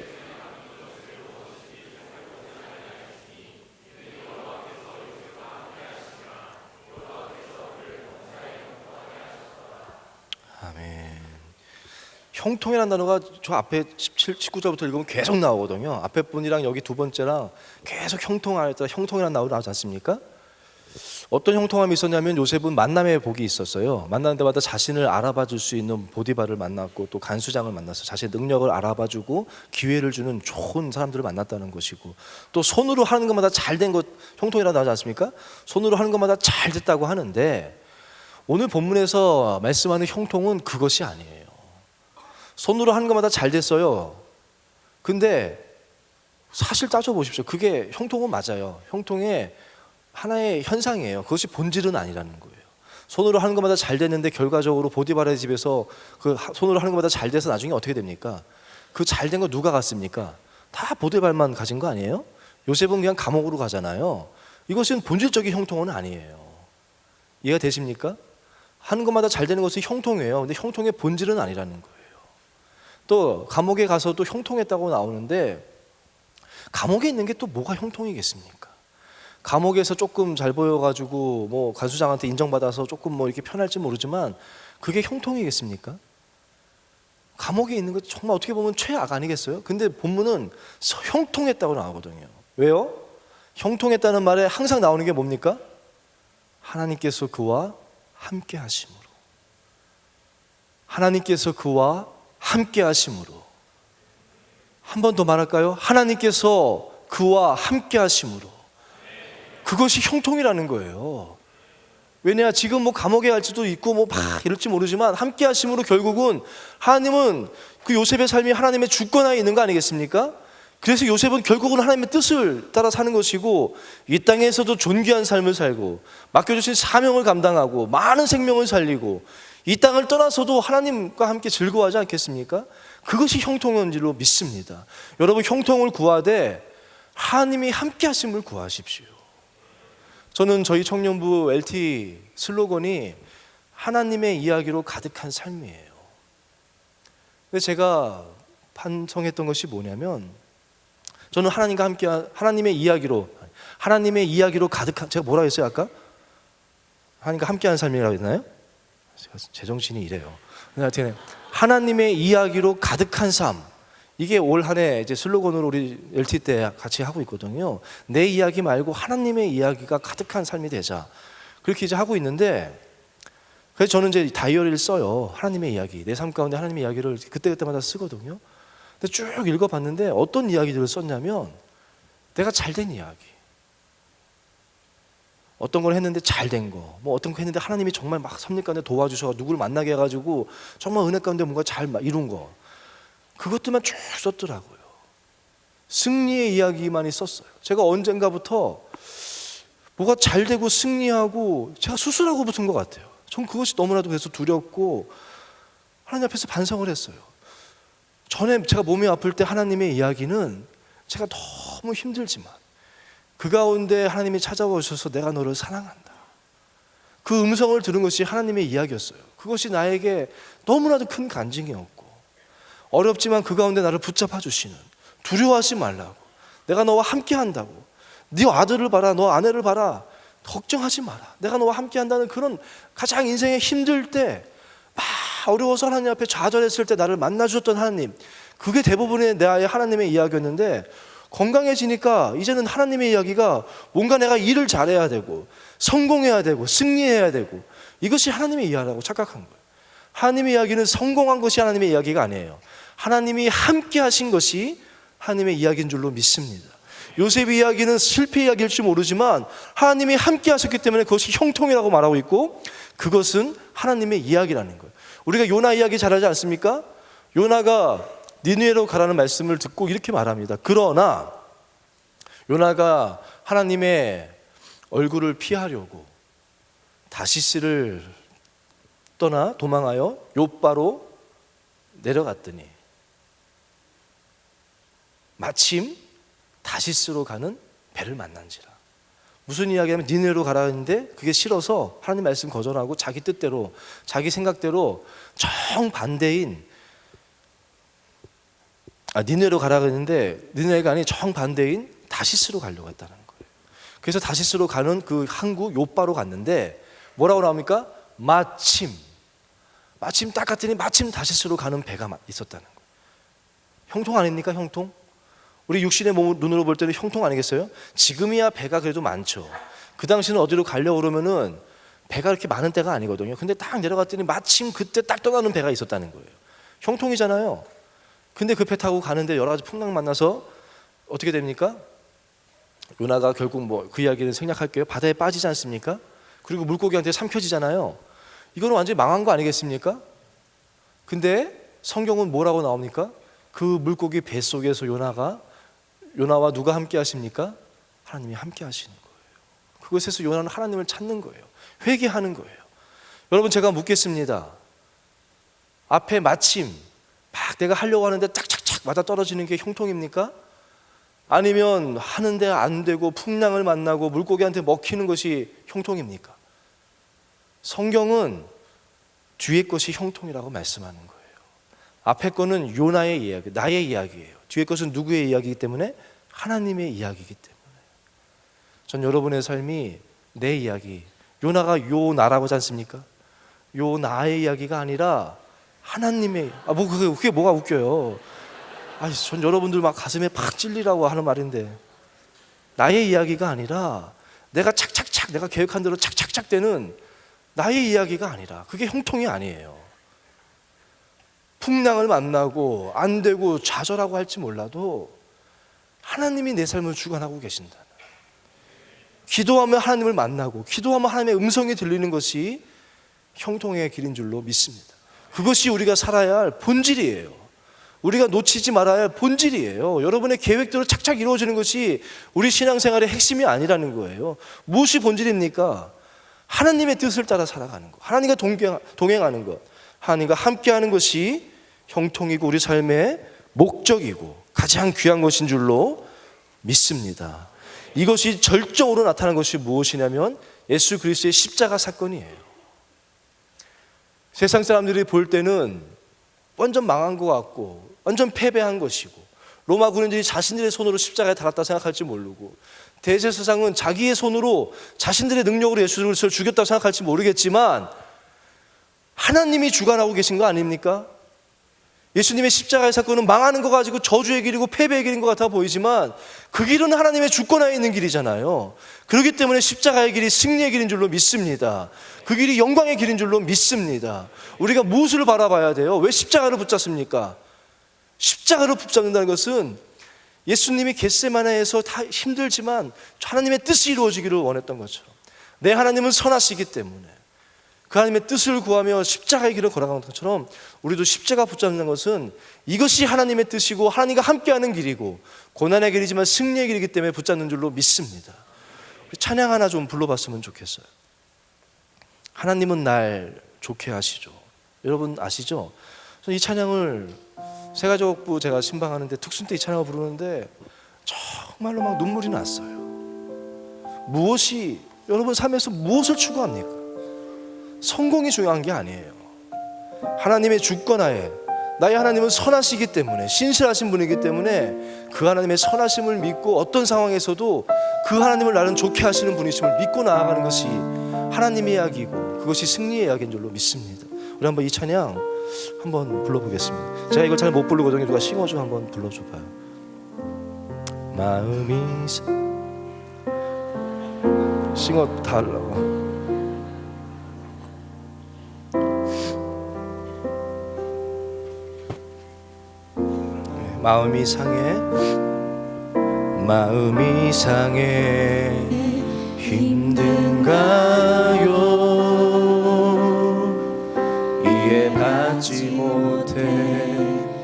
형통이라는 단어가 저 앞에 19절부터 읽으면 계속 나오거든요. 앞에 분이랑 여기 두 번째랑 계속 형통하였다, 형통이라는 단어가 나오지 않습니까? 어떤 형통함이 있었냐면 요셉은 만남의 복이 있었어요. 만나는 데마다 자신을 알아봐 줄 수 있는 보디발을 만났고 또 간수장을 만나서 자신의 능력을 알아봐 주고 기회를 주는 좋은 사람들을 만났다는 것이고, 또 손으로 하는 것마다 잘 된 것, 형통이라고 나오지 않습니까? 손으로 하는 것마다 잘 됐다고 하는데, 오늘 본문에서 말씀하는 형통은 그것이 아니에요. 손으로 하는 것마다 잘 됐어요. 근데 사실 따져보십시오. 그게 형통은 맞아요. 형통의 하나의 현상이에요. 그것이 본질은 아니라는 거예요. 손으로 하는 것마다 잘 됐는데 결과적으로 보디발의 집에서 그 손으로 하는 것마다 잘 돼서 나중에 어떻게 됩니까? 그 잘 된 거 누가 갔습니까? 다 보디발만 가진 거 아니에요? 요셉은 그냥 감옥으로 가잖아요. 이것은 본질적인 형통은 아니에요. 이해가 되십니까? 하는 것마다 잘 되는 것은 형통이에요. 근데 형통의 본질은 아니라는 거예요. 또 감옥에 가서도 형통했다고 나오는데, 감옥에 있는 게 또 뭐가 형통이겠습니까? 감옥에서 조금 잘 보여가지고 뭐 간수장한테 인정받아서 조금 뭐 이렇게 편할지 모르지만 그게 형통이겠습니까? 감옥에 있는 거 정말 어떻게 보면 최악 아니겠어요? 근데 본문은 형통했다고 나오거든요. 왜요? 형통했다는 말에 항상 나오는 게 뭡니까? 하나님께서 그와 함께 하심으로. 하나님께서 그와 함께 하심으로. 한 번 더 말할까요? 하나님께서 그와 함께 하심으로. 그것이 형통이라는 거예요. 왜냐, 지금 뭐 감옥에 갈지도 있고 뭐 막 이럴지 모르지만 함께 하심으로 결국은 하나님은 그 요셉의 삶이 하나님의 주권하에 있는 거 아니겠습니까? 그래서 요셉은 결국은 하나님의 뜻을 따라 사는 것이고, 이 땅에서도 존귀한 삶을 살고 맡겨주신 사명을 감당하고 많은 생명을 살리고 이 땅을 떠나서도 하나님과 함께 즐거워하지 않겠습니까? 그것이 형통인 줄로 믿습니다. 여러분, 형통을 구하되 하나님이 함께 하심을 구하십시오. 저는 저희 청년부 LT 슬로건이 하나님의 이야기로 가득한 삶이에요. 근데 제가 반성했던 것이 뭐냐면, 저는 하나님과 함께 하나님의 이야기로 가득한, 제가 뭐라 했어요 아까? 하나님과 함께하는 삶이라고 했나요? 제정신이 이래요. 하여튼 하나님의 이야기로 가득한 삶, 이게 올 한 해 이제 슬로건으로 우리 LT 때 같이 하고 있거든요. 내 이야기 말고 하나님의 이야기가 가득한 삶이 되자, 그렇게 이제 하고 있는데, 그래서 저는 이제 다이어리를 써요. 하나님의 이야기, 내 삶 가운데 하나님의 이야기를 그때그때마다 쓰거든요. 근데 쭉 읽어봤는데 어떤 이야기들을 썼냐면, 내가 잘된 이야기, 어떤 걸 했는데 잘된 거, 뭐 어떤 거 했는데 하나님이 정말 막 섭리 가운데 도와주셔서 누구를 만나게 해가지고 정말 은혜 가운데 뭔가 잘 이룬 거, 그것들만 쭉 썼더라고요. 승리의 이야기만이 썼어요. 제가 언젠가부터 뭐가 잘 되고 승리하고 제가 수술하고 붙은 것 같아요. 전 그것이 너무나도 그래서 두렵고 하나님 앞에서 반성을 했어요. 전에 제가 몸이 아플 때 하나님의 이야기는 제가 너무 힘들지만 그 가운데 하나님이 찾아오셔서 내가 너를 사랑한다, 그 음성을 들은 것이 하나님의 이야기였어요. 그것이 나에게 너무나도 큰 간증이었고, 어렵지만 그 가운데 나를 붙잡아 주시는, 두려워하지 말라고, 내가 너와 함께 한다고, 네 아들을 봐라, 너 아내를 봐라, 걱정하지 마라, 내가 너와 함께 한다는 그런 가장 인생에 힘들 때, 막 어려워서 하나님 앞에 좌절했을 때 나를 만나주셨던 하나님, 그게 대부분의 나의 하나님의 이야기였는데, 건강해지니까 이제는 하나님의 이야기가 뭔가 내가 일을 잘해야 되고 성공해야 되고 승리해야 되고, 이것이 하나님의 이야기라고 착각한 거예요. 하나님의 이야기는 성공한 것이 하나님의 이야기가 아니에요. 하나님이 함께 하신 것이 하나님의 이야기인 줄로 믿습니다. 요셉의 이야기는 실패 이야기일지 모르지만 하나님이 함께 하셨기 때문에 그것이 형통이라고 말하고 있고, 그것은 하나님의 이야기라는 거예요. 우리가 요나 이야기 잘 하지 않습니까? 요나가 니느웨로 가라는 말씀을 듣고 이렇게 말합니다. 그러나 요나가 하나님의 얼굴을 피하려고 다시스를 떠나 도망하여 욥바로 내려갔더니 마침 다시스로 가는 배를 만난지라. 무슨 이야기냐면 니느웨로 가라 했는데 그게 싫어서 하나님 말씀 거절하고 자기 뜻대로, 자기 생각대로 정반대인, 니느웨로 가라고 했는데 니느웨가 아닌 정반대인 다시스로 가려고 했다는 거예요. 그래서 다시스로 가는 그 항구 욥바로 갔는데 뭐라고 나옵니까? 마침 딱 갔더니 마침 다시스로 가는 배가 있었다는 거예요. 형통 아닙니까? 형통? 우리 육신의 눈으로 볼 때는 형통 아니겠어요? 지금이야 배가 그래도 많죠. 그 당시는 어디로 가려고 그러면은 배가 그렇게 많은 때가 아니거든요. 근데 딱 내려갔더니 마침 그때 딱 떠나는 배가 있었다는 거예요. 형통이잖아요. 근데 그 배 타고 가는데 여러 가지 풍랑 만나서 어떻게 됩니까? 요나가 결국 뭐 그 이야기는 생략할게요. 바다에 빠지지 않습니까? 그리고 물고기한테 삼켜지잖아요. 이거는 완전히 망한 거 아니겠습니까? 근데 성경은 뭐라고 나옵니까? 그 물고기 뱃속에서 요나와 누가 함께 하십니까? 하나님이 함께 하시는 거예요. 그곳에서 요나는 하나님을 찾는 거예요. 회개하는 거예요. 여러분, 제가 묻겠습니다. 앞에 마침 막 내가 하려고 하는데 짝짝짝 맞아 떨어지는 게 형통입니까? 아니면 하는데 안 되고 풍랑을 만나고 물고기한테 먹히는 것이 형통입니까? 성경은 뒤에 것이 형통이라고 말씀하는 거예요. 앞에 거는 요나의 이야기, 나의 이야기예요. 뒤에 것은 누구의 이야기이기 때문에? 하나님의 이야기이기 때문에. 전 여러분의 삶이 내 이야기, 요나가 요나라고 하지 않습니까? 요나의 이야기가 아니라 하나님의, 그게 뭐가 웃겨요. 전 여러분들 막 가슴에 팍 찔리라고 하는 말인데, 나의 이야기가 아니라 내가 착착착 내가 계획한 대로 착착착 되는 나의 이야기가 아니라, 그게 형통이 아니에요. 풍랑을 만나고 안 되고 좌절하고 할지 몰라도 하나님이 내 삶을 주관하고 계신다. 기도하면 하나님을 만나고 기도하면 하나님의 음성이 들리는 것이 형통의 길인 줄로 믿습니다. 그것이 우리가 살아야 할 본질이에요. 우리가 놓치지 말아야 할 본질이에요. 여러분의 계획대로 착착 이루어지는 것이 우리 신앙생활의 핵심이 아니라는 거예요. 무엇이 본질입니까? 하나님의 뜻을 따라 살아가는 것, 하나님과 동행하는 것, 하나님과 함께하는 것이 형통이고 우리 삶의 목적이고 가장 귀한 것인 줄로 믿습니다. 이것이 절정으로 나타난 것이 무엇이냐면 예수 그리스도의 십자가 사건이에요. 세상 사람들이 볼 때는 완전 망한 것 같고 완전 패배한 것이고, 로마 군인들이 자신들의 손으로 십자가에 달았다 생각할지 모르고, 대제사장은 자기의 손으로 자신들의 능력으로 예수 그리스도를 죽였다고 생각할지 모르겠지만 하나님이 주관하고 계신 거 아닙니까? 예수님의 십자가의 사건은 망하는 거 가지고 저주의 길이고 패배의 길인 것 같아 보이지만 그 길은 하나님의 주권하에 있는 길이잖아요. 그렇기 때문에 십자가의 길이 승리의 길인 줄로 믿습니다. 그 길이 영광의 길인 줄로 믿습니다. 우리가 무엇을 바라봐야 돼요? 왜 십자가를 붙잡습니까? 십자가를 붙잡는다는 것은 예수님이 겟세마네에서 다 힘들지만 하나님의 뜻이 이루어지기를 원했던 것처럼, 내 하나님은 선하시기 때문에 그 하나님의 뜻을 구하며 십자가의 길을 걸어가는 것처럼 우리도 십자가 붙잡는 것은 이것이 하나님의 뜻이고 하나님과 함께하는 길이고 고난의 길이지만 승리의 길이기 때문에 붙잡는 줄로 믿습니다. 찬양 하나 좀 불러봤으면 좋겠어요. 하나님은 날 좋게 하시죠. 여러분 아시죠? 이 찬양을 새가족부 제가 신방하는데 특순 때 이 찬양을 부르는데 정말로 막 눈물이 났어요. 무엇이, 여러분 삶에서 무엇을 추구합니까? 성공이 중요한 게 아니에요. 하나님의 주권하에 나의 하나님은 선하시기 때문에, 신실하신 분이기 때문에 그 하나님의 선하심을 믿고 어떤 상황에서도 그 하나님을 나는 좋게 하시는 분이심을 믿고 나아가는 것이 하나님의 이야기고 그것이 승리의 이야기인 줄로 믿습니다. 우리 한번 이 찬양 한번 불러보겠습니다. 제가 이걸 잘 못 부르거든요. 누가 싱어좀 한번 불러줘봐요. 마음이 싱어 다 하려고. 마음이 상해, 마음이 상해 힘든가요? 이해받지 못해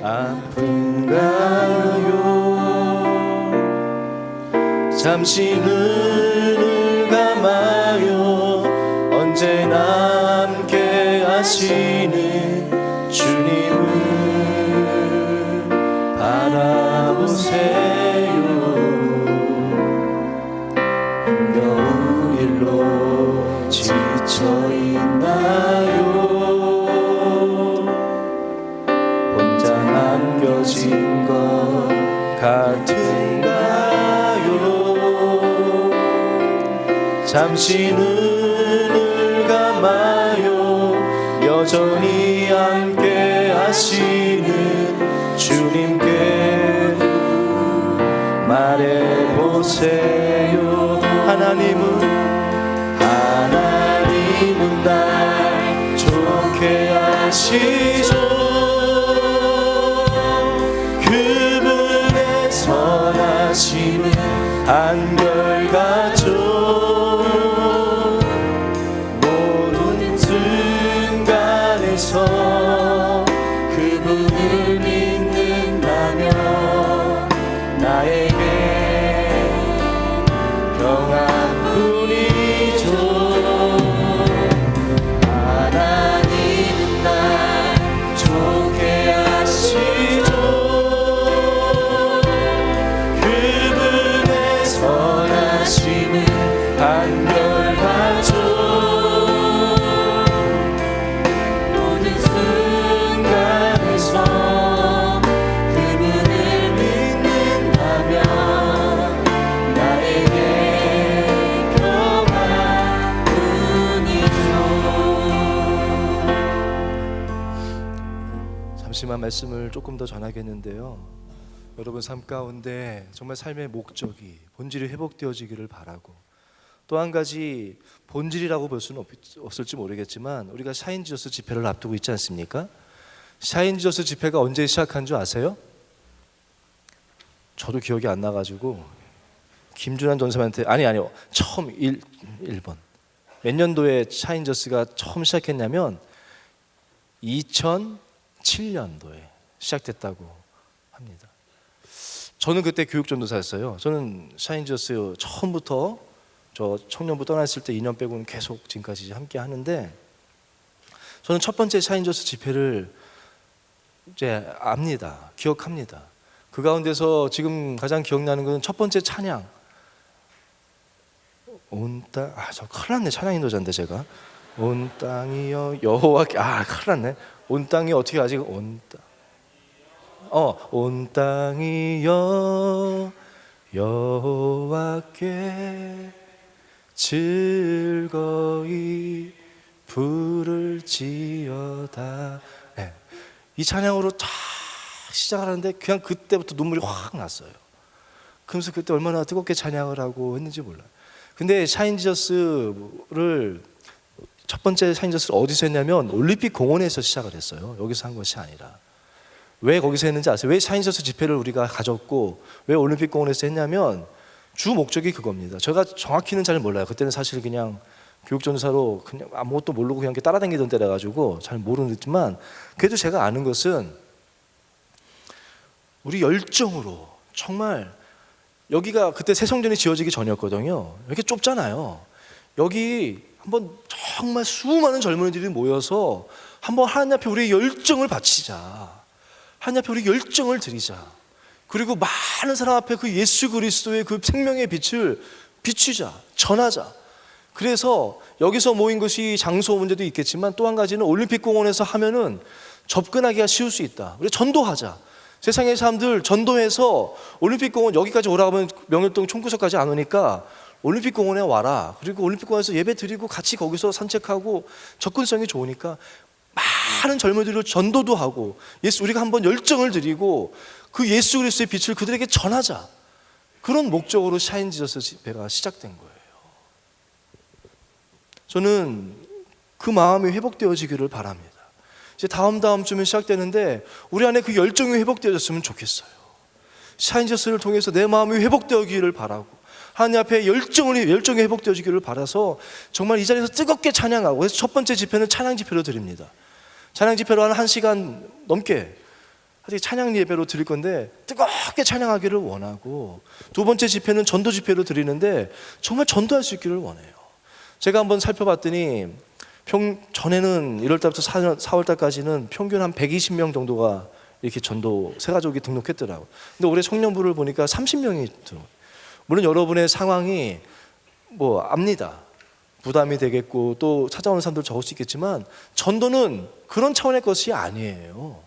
아픈가요? 잠시 눈을 감아요. 언제나 함께 하시는 주님을 바라보세요. 힘겨운 일로 지쳐있나요? 혼자 남겨진 것 같은가요? 잠시 눈을 감아요. 여전히 함께 하시는 주님께 오세요. 하나님은 날 좋게 하시죠. 그분의 선하심은 한결같죠. 모든 순간에서 그분을 믿는다면 나에게 평안뿐이죠. 하나님은 날 좋게 하시죠. 그분의 선하심은 한결같죠. 모든 순간에서 그분을 믿는다면 나에게 평안뿐이죠. 잠시만 말씀을 조금 더 전하겠는데요. 여러분 삶 가운데 정말 삶의 목적이 본질이 회복되어지기를 바라고, 또 한 가지 본질이라고 볼 수는 없을지 모르겠지만 우리가 샤인지저스 집회를 앞두고 있지 않습니까? 샤인지저스 집회가 언제 시작한 줄 아세요? 저도 기억이 안 나가지고 김준환 전사님한테 아니요 처음 1번 몇 년도에 샤인지저스가 처음 시작했냐면 2007년도에 시작됐다고 합니다. 저는 그때 교육전도사였어요. 저는 샤인지저스 처음부터 저 청년부 떠났을 때 2년 빼고는 계속 지금까지 함께 하는데, 저는 첫 번째 샤인지저스 집회를 이제 압니다. 기억합니다. 그 가운데서 지금 가장 기억나는 것은 첫 번째 찬양, 온 땅, 저 큰일 났네. 찬양 인도자인데 제가 온 땅이여 여호와께, 큰일 났네. 온 땅이 어떻게 하지? 온 땅이여 여호와께 즐거이 부를지어다. 네. 이 찬양으로 쫙 시작을 하는데 그냥 그때부터 눈물이 확 났어요. 그러면서 그때 얼마나 뜨겁게 찬양을 하고 했는지 몰라요. 근데 샤인지저스를 첫 번째 샤인지저스를 어디서 했냐면 올림픽 공원에서 시작을 했어요. 여기서 한 것이 아니라. 왜 거기서 했는지 아세요? 왜 샤인지저스 집회를 우리가 가졌고 왜 올림픽 공원에서 했냐면 주 목적이 그겁니다. 제가 정확히는 잘 몰라요. 그때는 사실 그냥 교육전사로 그냥 아무것도 모르고 그냥 따라다니던 때라 가지고 잘 모르겠지만, 그래도 제가 아는 것은 우리 열정으로 정말, 여기가 그때 새성전이 지어지기 전이었거든요. 이렇게 좁잖아요. 여기 한번 정말 수많은 젊은이들이 모여서 한번 하나님 앞에 우리의 열정을 바치자. 하나님 앞에 우리 열정을 드리자. 그리고 많은 사람 앞에 그 예수 그리스도의 그 생명의 빛을 비추자, 전하자. 그래서 여기서 모인 것이 장소 문제도 있겠지만 또 한 가지는 올림픽 공원에서 하면은 접근하기가 쉬울 수 있다. 우리 전도하자. 세상의 사람들 전도해서 올림픽 공원 여기까지 오라고 하면 명일동 총구석까지 안 오니까 올림픽 공원에 와라. 그리고 올림픽 공원에서 예배 드리고 같이 거기서 산책하고 접근성이 좋으니까 많은 젊은이들을 전도도 하고 우리가 한번 열정을 드리고 그 예수 그리스도의 빛을 그들에게 전하자. 그런 목적으로 샤인지저스 집회가 시작된 거예요. 저는 그 마음이 회복되어지기를 바랍니다. 이제 다음 주면 시작되는데 우리 안에 그 열정이 회복되어졌으면 좋겠어요. 샤인지저스를 통해서 내 마음이 회복되어지기를 바라고 하나님 앞에 열정이 회복되어지기를 바라서 정말 이 자리에서 뜨겁게 찬양하고, 그래서 첫 번째 집회는 찬양 집회로 드립니다. 찬양 집회로 한 1시간 넘게 찬양 예배로 드릴 건데 뜨겁게 찬양하기를 원하고, 두 번째 집회는 전도 집회로 드리는데 정말 전도할 수 있기를 원해요. 제가 한번 살펴봤더니 전에는 1월달부터 4월달까지는 평균 한 120명 정도가 이렇게 전도 새가족이 등록했더라고요. 근데 올해 청년부를 보니까 30명이 들어요. 물론 여러분의 상황이 압니다. 부담이 되겠고 또 찾아오는 사람들 적을 수 있겠지만 전도는 그런 차원의 것이 아니에요.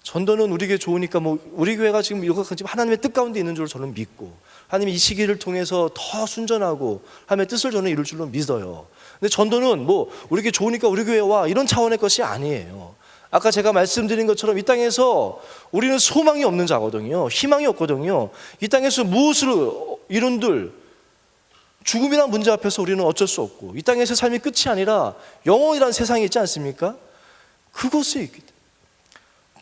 전도는 우리에게 좋으니까 우리 교회가 지금 하나님의 뜻 가운데 있는 줄 저는 믿고, 하나님이 이 시기를 통해서 더 순전하고 하나님의 뜻을 저는 이룰 줄로 믿어요. 근데 전도는 우리에게 좋으니까 우리 교회에 와, 이런 차원의 것이 아니에요. 아까 제가 말씀드린 것처럼 이 땅에서 우리는 소망이 없는 자거든요. 희망이 없거든요. 이 땅에서 무엇으로 이른들 죽음이란 문제 앞에서 우리는 어쩔 수 없고 이 땅에서 삶이 끝이 아니라 영원이라는 세상이 있지 않습니까? 그곳에 있기 때문에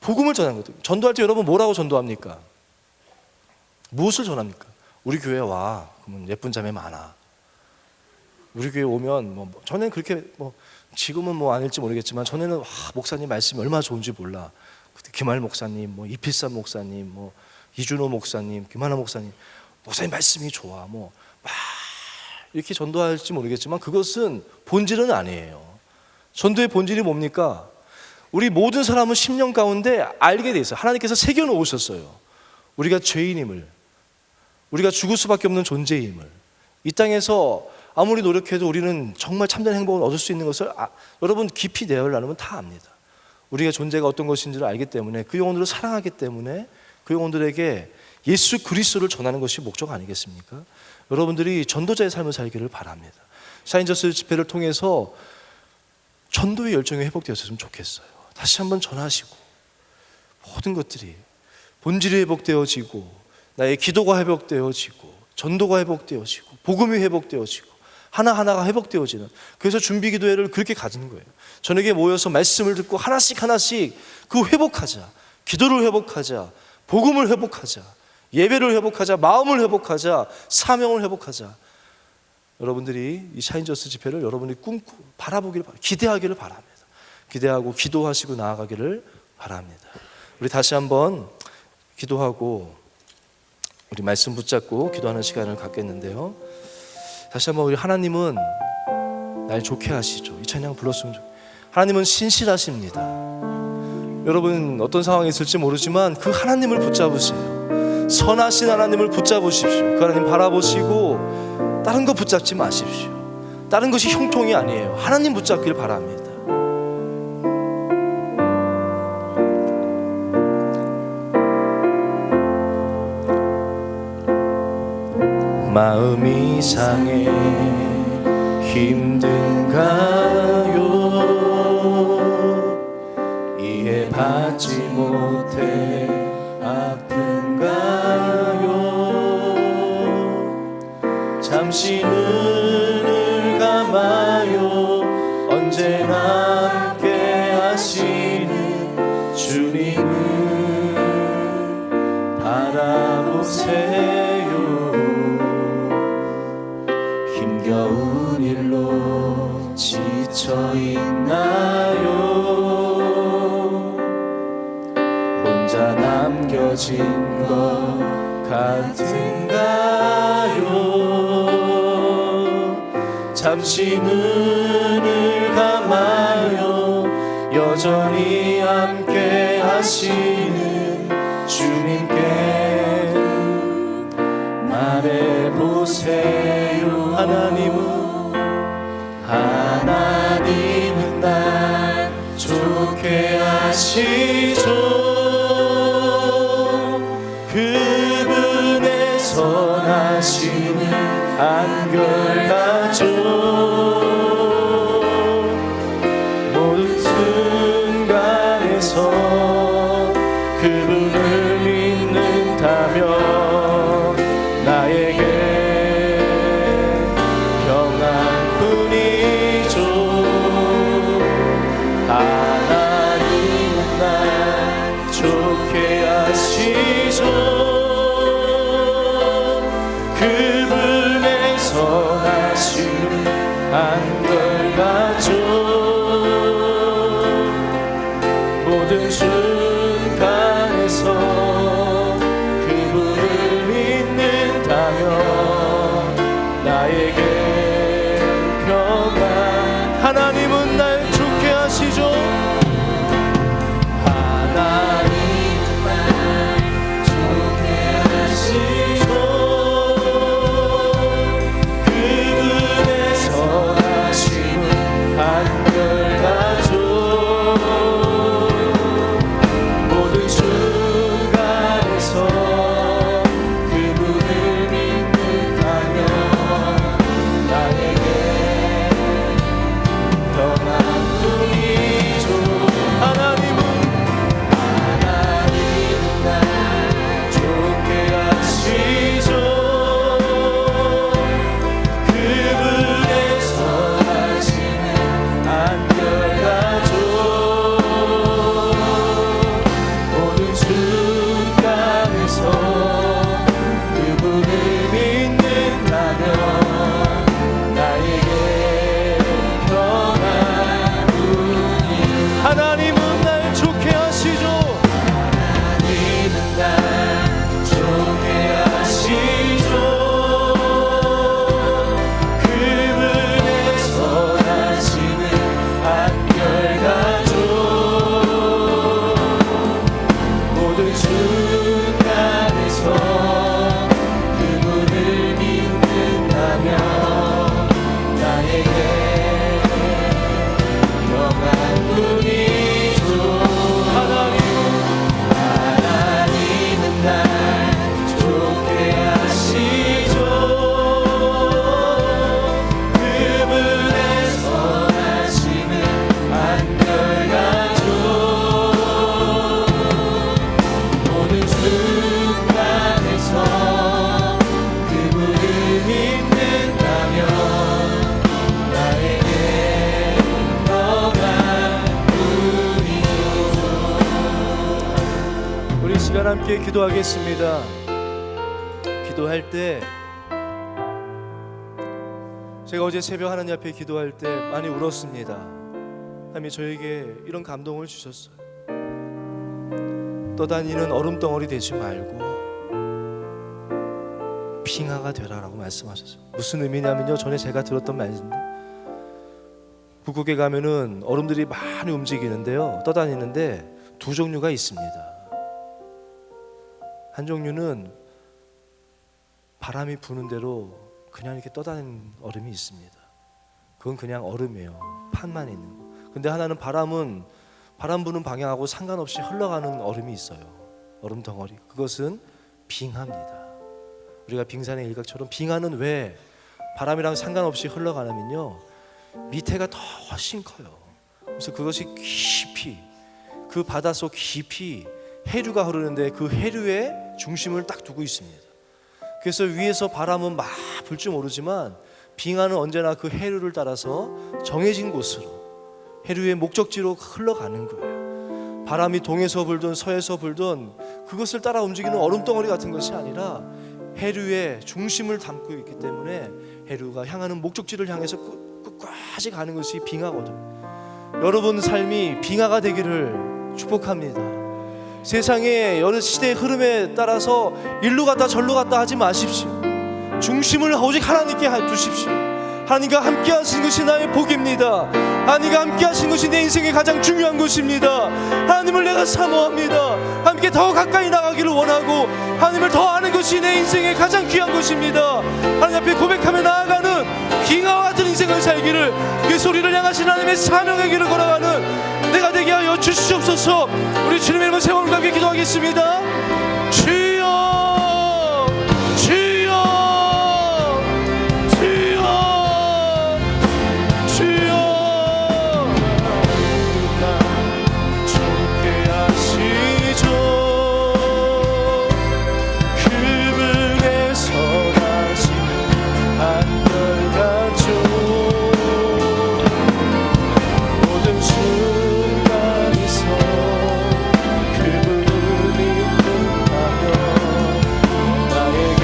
복음을 전하는 거죠. 전도할 때 여러분 뭐라고 전도합니까? 무엇을 전합니까? 우리 교회 와. 그러면 예쁜 자매 많아. 우리 교회 오면 전에는 그렇게 지금은 아닐지 모르겠지만 전에는 목사님 말씀이 얼마나 좋은지 몰라. 김할 목사님, 이필삼 목사님, 이준호 목사님, 김하나 목사님 말씀이 좋아. 막 이렇게 전도할지 모르겠지만 그것은 본질은 아니에요. 전도의 본질이 뭡니까? 우리 모든 사람은 10년 가운데 알게 돼 있어요. 하나님께서 새겨 놓으셨어요. 우리가 죄인임을, 우리가 죽을 수밖에 없는 존재임을, 이 땅에서 아무리 노력해도 우리는 정말 참된 행복을 얻을 수 있는 것을 여러분 깊이 내열 나누면 다 압니다. 우리가 존재가 어떤 것인지를 알기 때문에 그 영혼들을 사랑하기 때문에 그 영혼들에게 예수 그리스도를 전하는 것이 목적 아니겠습니까? 여러분들이 전도자의 삶을 살기를 바랍니다. 샤인저스 집회를 통해서 전도의 열정이 회복되었으면 좋겠어요. 다시 한번 전하시고 모든 것들이 본질이 회복되어지고 나의 기도가 회복되어지고 전도가 회복되어지고 복음이 회복되어지고 하나하나가 회복되어지는, 그래서 준비기도회를 그렇게 가지는 거예요. 저녁에 모여서 말씀을 듣고 하나씩 그 회복하자. 기도를 회복하자. 복음을 회복하자. 예배를 회복하자. 마음을 회복하자. 사명을 회복하자. 여러분들이 이 샤인저스 집회를 여러분이 바라보기를 바랍니다. 기대하기를 바랍니다. 기대하고 기도하시고 나아가기를 바랍니다. 우리 다시 한번 기도하고 우리 말씀 붙잡고 기도하는 시간을 갖겠는데요. 다시 한번 우리 하나님은 날 좋게 하시죠. 이 찬양 불렀으면 좋겠어요. 하나님은 신실하십니다. 여러분 어떤 상황이 있을지 모르지만 그 하나님을 붙잡으세요. 선하신 하나님을 붙잡으십시오. 그 하나님 바라보시고 다른 거 붙잡지 마십시오. 다른 것이 형통이 아니에요. 하나님 붙잡길 바랍니다. 마음이 상해 힘든가요? 이해받지 못해 아픈가요? 잠시 눈을 감아요. 언제나 함께 하시는 주님을 바라보세요. 힘겨운 일로 지쳐 있나요? 혼자 남겨진 것 같은가요? 잠시 눈을 감아요. 여전히 함께 하시는 주님께 말해보세요. 하나님은 날 좋게 하시죠. 그분의 선하심을 안결하죠. 모든 순간에서 그분을 믿는다면 나에게 평안뿐이죠. 하나님은 날 좋게 하시죠. 그분의 선하심을 안걸가죠. 모든 순간에서 그분을 믿는다면 나에게 평안. 하나님은 날 좋게 하시죠. 하나님은 날 좋게 하시죠. 그분의 선하심은 한결같죠. 시간 함께 기도하겠습니다. 기도할 때 제가 어제 새벽 하나님 앞에 기도할 때 많이 울었습니다. 하나님이 저에게 이런 감동을 주셨어요. 떠다니는 얼음덩어리 되지 말고 빙하가 되라라고 말씀하셨어요. 무슨 의미냐면요, 전에 제가 들었던 말인데, 북극에 가면은 얼음들이 많이 움직이는데요, 떠다니는데 두 종류가 있습니다. 한 종류는 바람이 부는 대로 그냥 이렇게 떠다니는 얼음이 있습니다. 그건 그냥 얼음이에요. 판만 있는 거. 근데 하나는 바람 부는 방향하고 상관없이 흘러가는 얼음이 있어요. 얼음 덩어리. 그것은 빙하입니다. 우리가 빙산의 일각처럼 빙하는 왜 바람이랑 상관없이 흘러가냐면요, 밑에가 더 훨씬 커요. 그래서 그것이 깊이, 그 바닷속 깊이 해류가 흐르는데 그 해류의 중심을 딱 두고 있습니다. 그래서 위에서 바람은 막 불 줄 모르지만 빙하는 언제나 그 해류를 따라서 정해진 곳으로, 해류의 목적지로 흘러가는 거예요. 바람이 동에서 불든 서에서 불든 그것을 따라 움직이는 얼음덩어리 같은 것이 아니라 해류의 중심을 담고 있기 때문에 해류가 향하는 목적지를 향해서 끝까지 가는 것이 빙하거든요. 여러분 삶이 빙하가 되기를 축복합니다. 세상의 여러 시대의 흐름에 따라서 일로 갔다 절로 갔다 하지 마십시오. 중심을 오직 하나님께 두십시오. 하나님과 함께 하신 것이 나의 복입니다. 하나님과 함께 하신 것이 내 인생의 가장 중요한 것입니다. 하나님을 내가 사모합니다. 함께 더 가까이 나가기를 원하고 하나님을 더 아는 것이 내 인생의 가장 귀한 것입니다. 하나님 앞에 고백하며 나아가는 빙하와 같은 인생을 살기를, 그 소리를 향하신 하나님의 사명의 길을 걸어가는 내가 되게 하여 주시옵소서. 우리 주님의 이름으로 세 번 함께 기도하겠습니다. 주여, 주여, 주여, 주여. 좋게 하시죠. 그분의 선하심 한결같죠. 모든 순간에서 그분을 믿는다면 나에게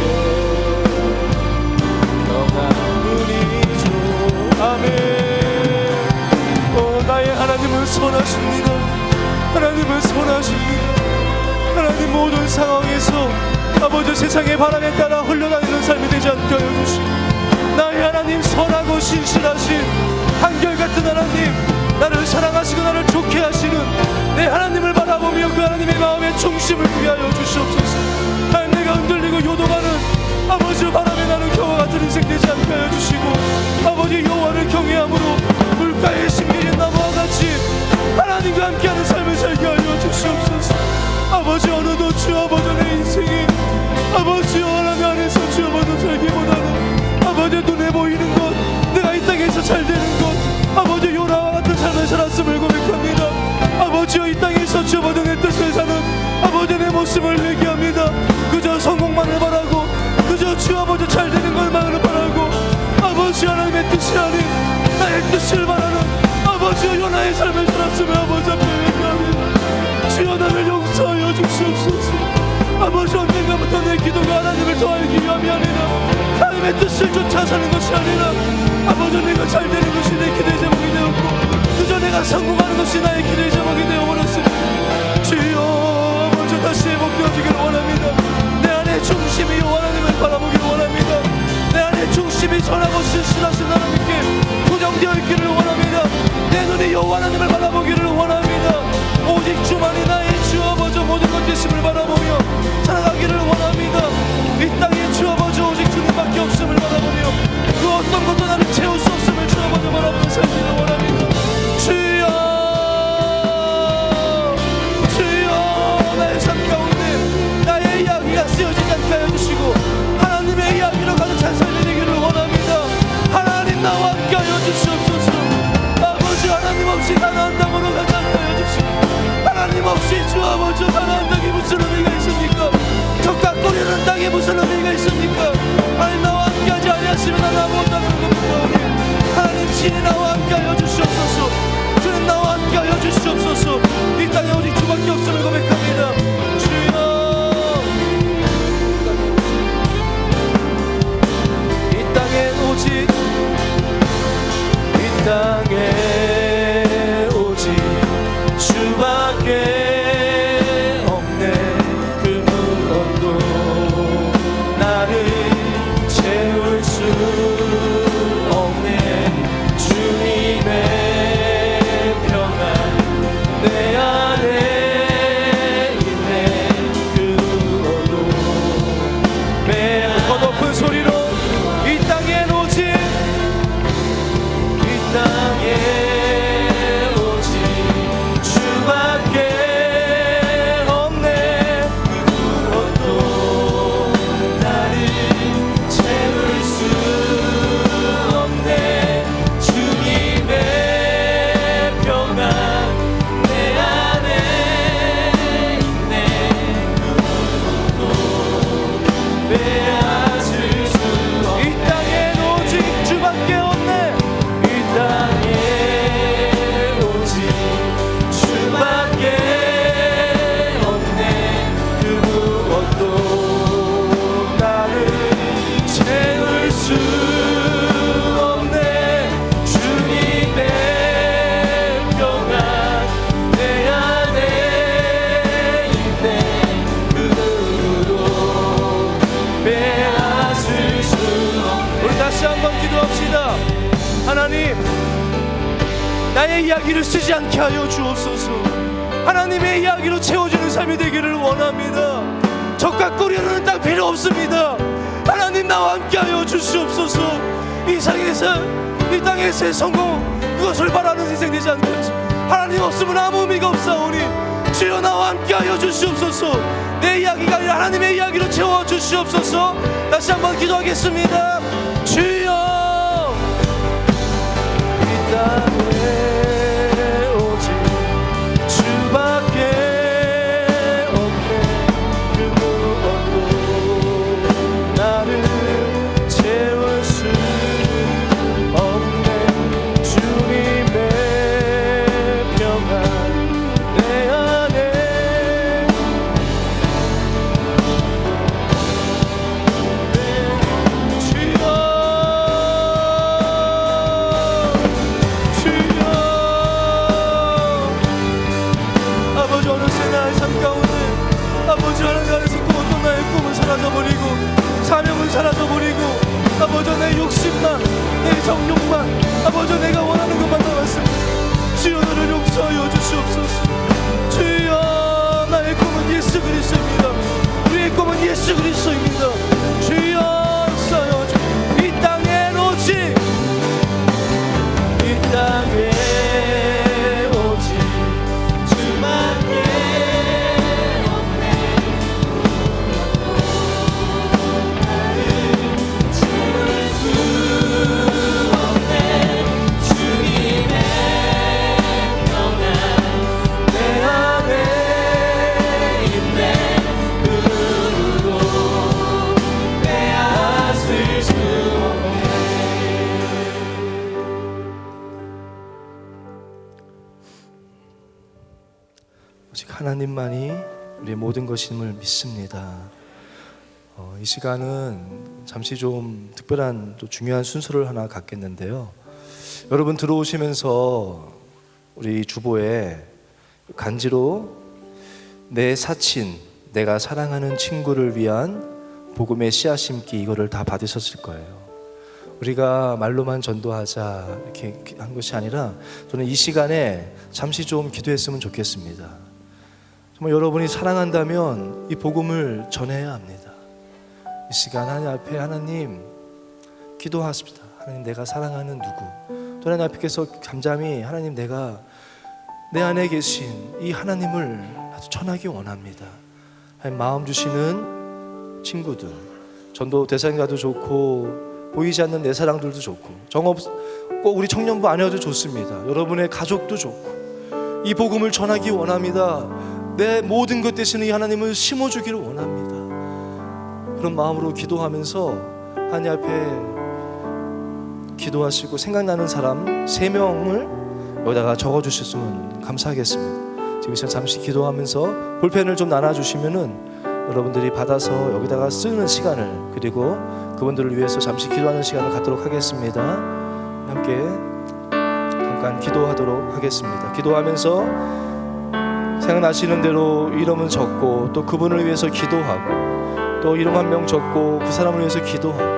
영한 분이죠. 아멘. 나의 하나님은 선하십니다. 하나님은 선하십니다. 하나님 모든 상황에서 아버지 세상의 바람에 따라 흘러다니는 삶이 되지 않게 하여 주시고, 나의 하나님 선하고 신실하신 한결같은 하나님, 나를 사랑하시고 나를 좋게 하시는 내 하나님을 바라보며 그 하나님의 마음의 중심을 두게 하여 주시옵소서. 하나님, 내가 흔들리고 요동하는 아버지 바람에 나는 겨와 같은 인생 되지 않게 하여 주시고, 아버지 여호와를 경외함으로 물가에 심겨진 나무와 같이 하나님과 함께하는 삶을 살게 하여 주시옵소서. 아버지, 어느덧 주 아버지 내 인생이 아버지 하나님 안에서 주 아버지 살기보다는 아버지 눈에 보이는 것, 내가 이 땅에서 잘 되는 것, 아버지 요나와 같은 삶을 살았음을 고백합니다. 아버지여, 이 땅에서 주 아버지 내 뜻을 사는 아버지 내 모습을 회개합니다. 그저 성공만을 바라고 그저 주 아버지 잘 되는 것만을 바라고 아버지 하나님의 뜻이 아닌 나의 뜻을 바라는 아버지여 요나의 삶을 살았음을 아버지 앞에 회개합니다. 주여, 나를 용서하여 주시옵소서. 아버지, 언젠가부터 내 기도가 하나님을 더 알기 위함이 아니라 하나님의 뜻을 쫓아 사는 것이 아니라 아버지 내가 잘 되는 것이 내 기도의 제목이 되었고 그저 내가 성공하는 것이 나의 기도의 제목이 되어버렸습니다. 주여, 아버지 다시 회복되어지기를 원합니다. 내 안에 중심이 하나님을 바라보기를 원합니다. 내 안에 중심이 선하고 신실하신 하나님께 고정되어 있기를 원합니다. 내 눈이 여호와 하나님을 바라보기를 원합니다. 오직 주만이 나의 주 아버지 모든 것 되심을 바라보며 살아가기를 원합니다. 이 땅에 주 아버지 오직 주님밖에 없음을 바라보며 그 어떤 것도 나를 채울 수 없음을 주 아버지 바라보며 살기를 원합니다. 주여, 주여, 나의 삶 가운데 나의 이야기가 쓰여지지 않게 하여 주시고 하나님의 이야기로 가득 찬 삶이 되기를 원합니다. 하나님, 나와 함께 하여 주시옵소서. 아버지, 하나님 없이 가나안 땅으로 가지 않게 하여 주시고 하나님 없이 주 아버지 가나안 땅이 무슨 의미가 있습니까? 적각거리는 땅에 무슨 의미가 있습니까? 하나님, 나와 함께하지 아니하시면 나는 아무것도 안 하는 것뿐이오니 하나님 친히 나와 함께하여 주시옵소서. 주님 나와 함께하여 주시옵소서. 이 땅에 오직 주밖에 없음을 고백합니다. 주여, 한번 기도합시다. 하나님, 나의 이야기를 쓰지 않게 하여 주옵소서. 하나님의 이야기로 채워주는 삶이 되기를 원합니다. 적과 꿀이는 땅 필요 없습니다. 하나님, 나와 함께 하여 주시옵소서. 이 땅에서의 성공, 그것을 바라는 인생 되지 않게 하소서. 하나님 없으면 아무 의미가 없사오니 주여, 나와 함께 하여 주시옵소서. 내 이야기가 아니라 하나님의 이야기로 채워 주시옵소서. 다시 한번 기도하겠습니다. 주여, 이 땅에 오직 주밖에 없네. 그 무엇도 나를 채울 수 없네. 주님의 평안 내 안에. 주여, 주여, 아버지, 어느새 나의 삶 가운데 아버지 하나님 안에서 어떤 나의 꿈은 사라져버리고 사명은 사라져버리고 아버지 내 욕심만, 내 정욕만, 아버지 내가 원하는 것만 남았습니다. 주여, 너를 용서하여 주시옵소서. 주여, 나의 꿈은 예수 그리스도입니다. 우리의 꿈은 예수 그리스도입니다. 주여, 역사하여 주옵소서. 이 땅엔 오직, 이 땅에 오직 주밖에 없네. 채울 수 없네. 주님의 평안 내 안에 있네. 그 누구도 빼앗을 수 없네. 오직 하나님만이 우리의 모든 것임을 믿습니다. 이 시간은 잠시 좀 특별한 또 중요한 순서를 하나 갖겠는데요. 여러분 들어오시면서 우리 주보에 간지로 내 사친, 내가 사랑하는 친구를 위한 복음의 씨앗 심기, 이거를 다 받으셨을 거예요. 우리가 말로만 전도하자 이렇게 한 것이 아니라 저는 이 시간에 잠시 좀 기도했으면 좋겠습니다. 정말 여러분이 사랑한다면 이 복음을 전해야 합니다. 이 시간 하나님 앞에 하나님 기도하십니다. 하나님, 내가 사랑하는 누구, 또 하나님 앞에서 잠잠히 하나님, 내가 내 안에 계신 이 하나님을 나도 전하기 원합니다. 하나님, 마음 주시는 친구들, 전도 대상자도 좋고 보이지 않는 내 사랑들도 좋고, 정업 꼭 우리 청년부 아니어도 좋습니다. 여러분의 가족도 좋고, 이 복음을 전하기 원합니다. 내 모든 것 대신 이 하나님을 심어주기를 원합니다. 그런 마음으로 기도하면서 하나님 앞에 기도하시고 생각나는 사람 3명을 여기다가 적어주셨으면 감사하겠습니다. 지금 시간 잠시 기도하면서 볼펜을 좀 나눠주시면은 여러분들이 받아서 여기다가 쓰는 시간을, 그리고 그분들을 위해서 잠시 기도하는 시간을 갖도록 하겠습니다. 함께 잠깐 기도하도록 하겠습니다. 기도하면서 생각나시는 대로 이름은 적고, 또 그분을 위해서 기도하고, 또 이름 한 명 적고 그 사람을 위해서 기도하고,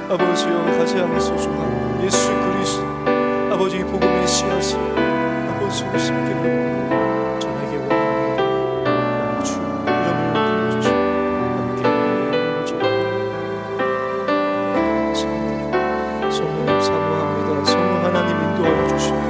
아버지여, 가장 소중한 예수 그리스도, 아버지 이 복음의 씨앗이 이곳을 심게 하고 전하기 원합니다. 주 이름을 불러주시고 함께 전합니다. 성령님 사모합니다. 성령 하나님 인도하여 주시고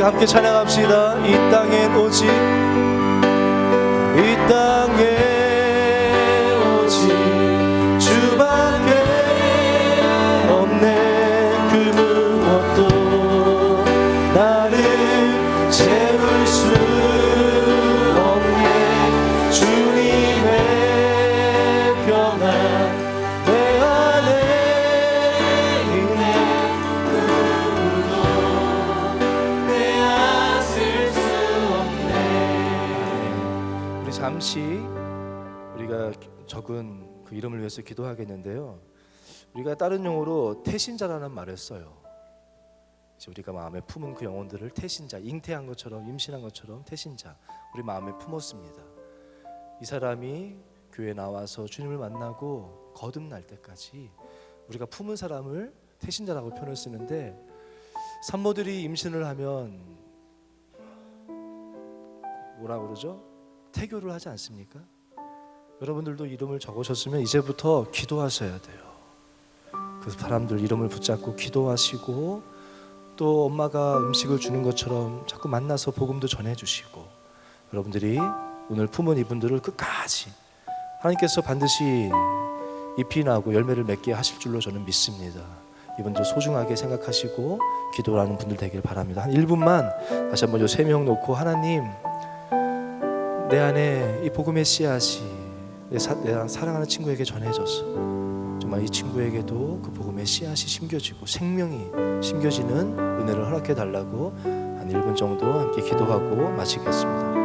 함께 찬양합시다. 이 땅엔 오직 이 땅에 오직 주밖에 없네. 그 무엇도 나를 채울 수 없네. 주님의 평안 내 안에 있네. 잠시 우리가 적은 그 이름을 위해서 기도하겠는데요. 우리가 다른 용어로 태신자라는 말을 써요. 우리가 마음에 품은 그 영혼들을 태신자, 잉태한 것처럼 임신한 것처럼 태신자, 우리 마음에 품었습니다. 이 사람이 교회에 나와서 주님을 만나고 거듭날 때까지 우리가 품은 사람을 태신자라고 표현을 쓰는데, 산모들이 임신을 하면 뭐라 그러죠? 태교를 하지 않습니까? 여러분들도 이름을 적으셨으면 이제부터 기도하셔야 돼요. 그 사람들 이름을 붙잡고 기도하시고, 또 엄마가 음식을 주는 것처럼 자꾸 만나서 복음도 전해주시고, 여러분들이 오늘 품은 이분들을 끝까지 하나님께서 반드시 잎이 나고 열매를 맺게 하실 줄로 저는 믿습니다. 이분들 소중하게 생각하시고 기도하는 분들 되길 바랍니다. 한 1분만 다시 한번 요 3명 놓고, 하나님, 내 안에 이 복음의 씨앗이 내 사랑하는 친구에게 전해져서 정말 이 친구에게도 그 복음의 씨앗이 심겨지고 생명이 심겨지는 은혜를 허락해 달라고 한 1분 정도 함께 기도하고 마치겠습니다.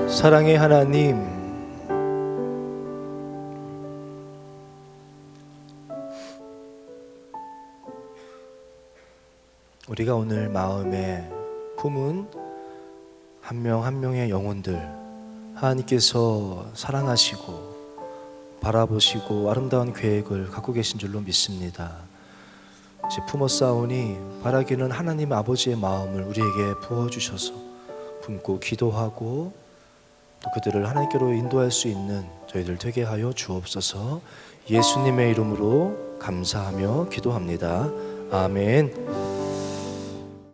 사랑의 하나님, 우리가 오늘 마음에 품은 한 명 한 명의 영혼들, 하나님께서 사랑하시고 바라보시고 아름다운 계획을 갖고 계신 줄로 믿습니다. 이제 품었사오니 바라기는 하나님 아버지의 마음을 우리에게 부어주셔서 품고 기도하고 또 그들을 하나님께로 인도할 수 있는 저희들 되게 하여 주옵소서. 예수님의 이름으로 감사하며 기도합니다. 아멘.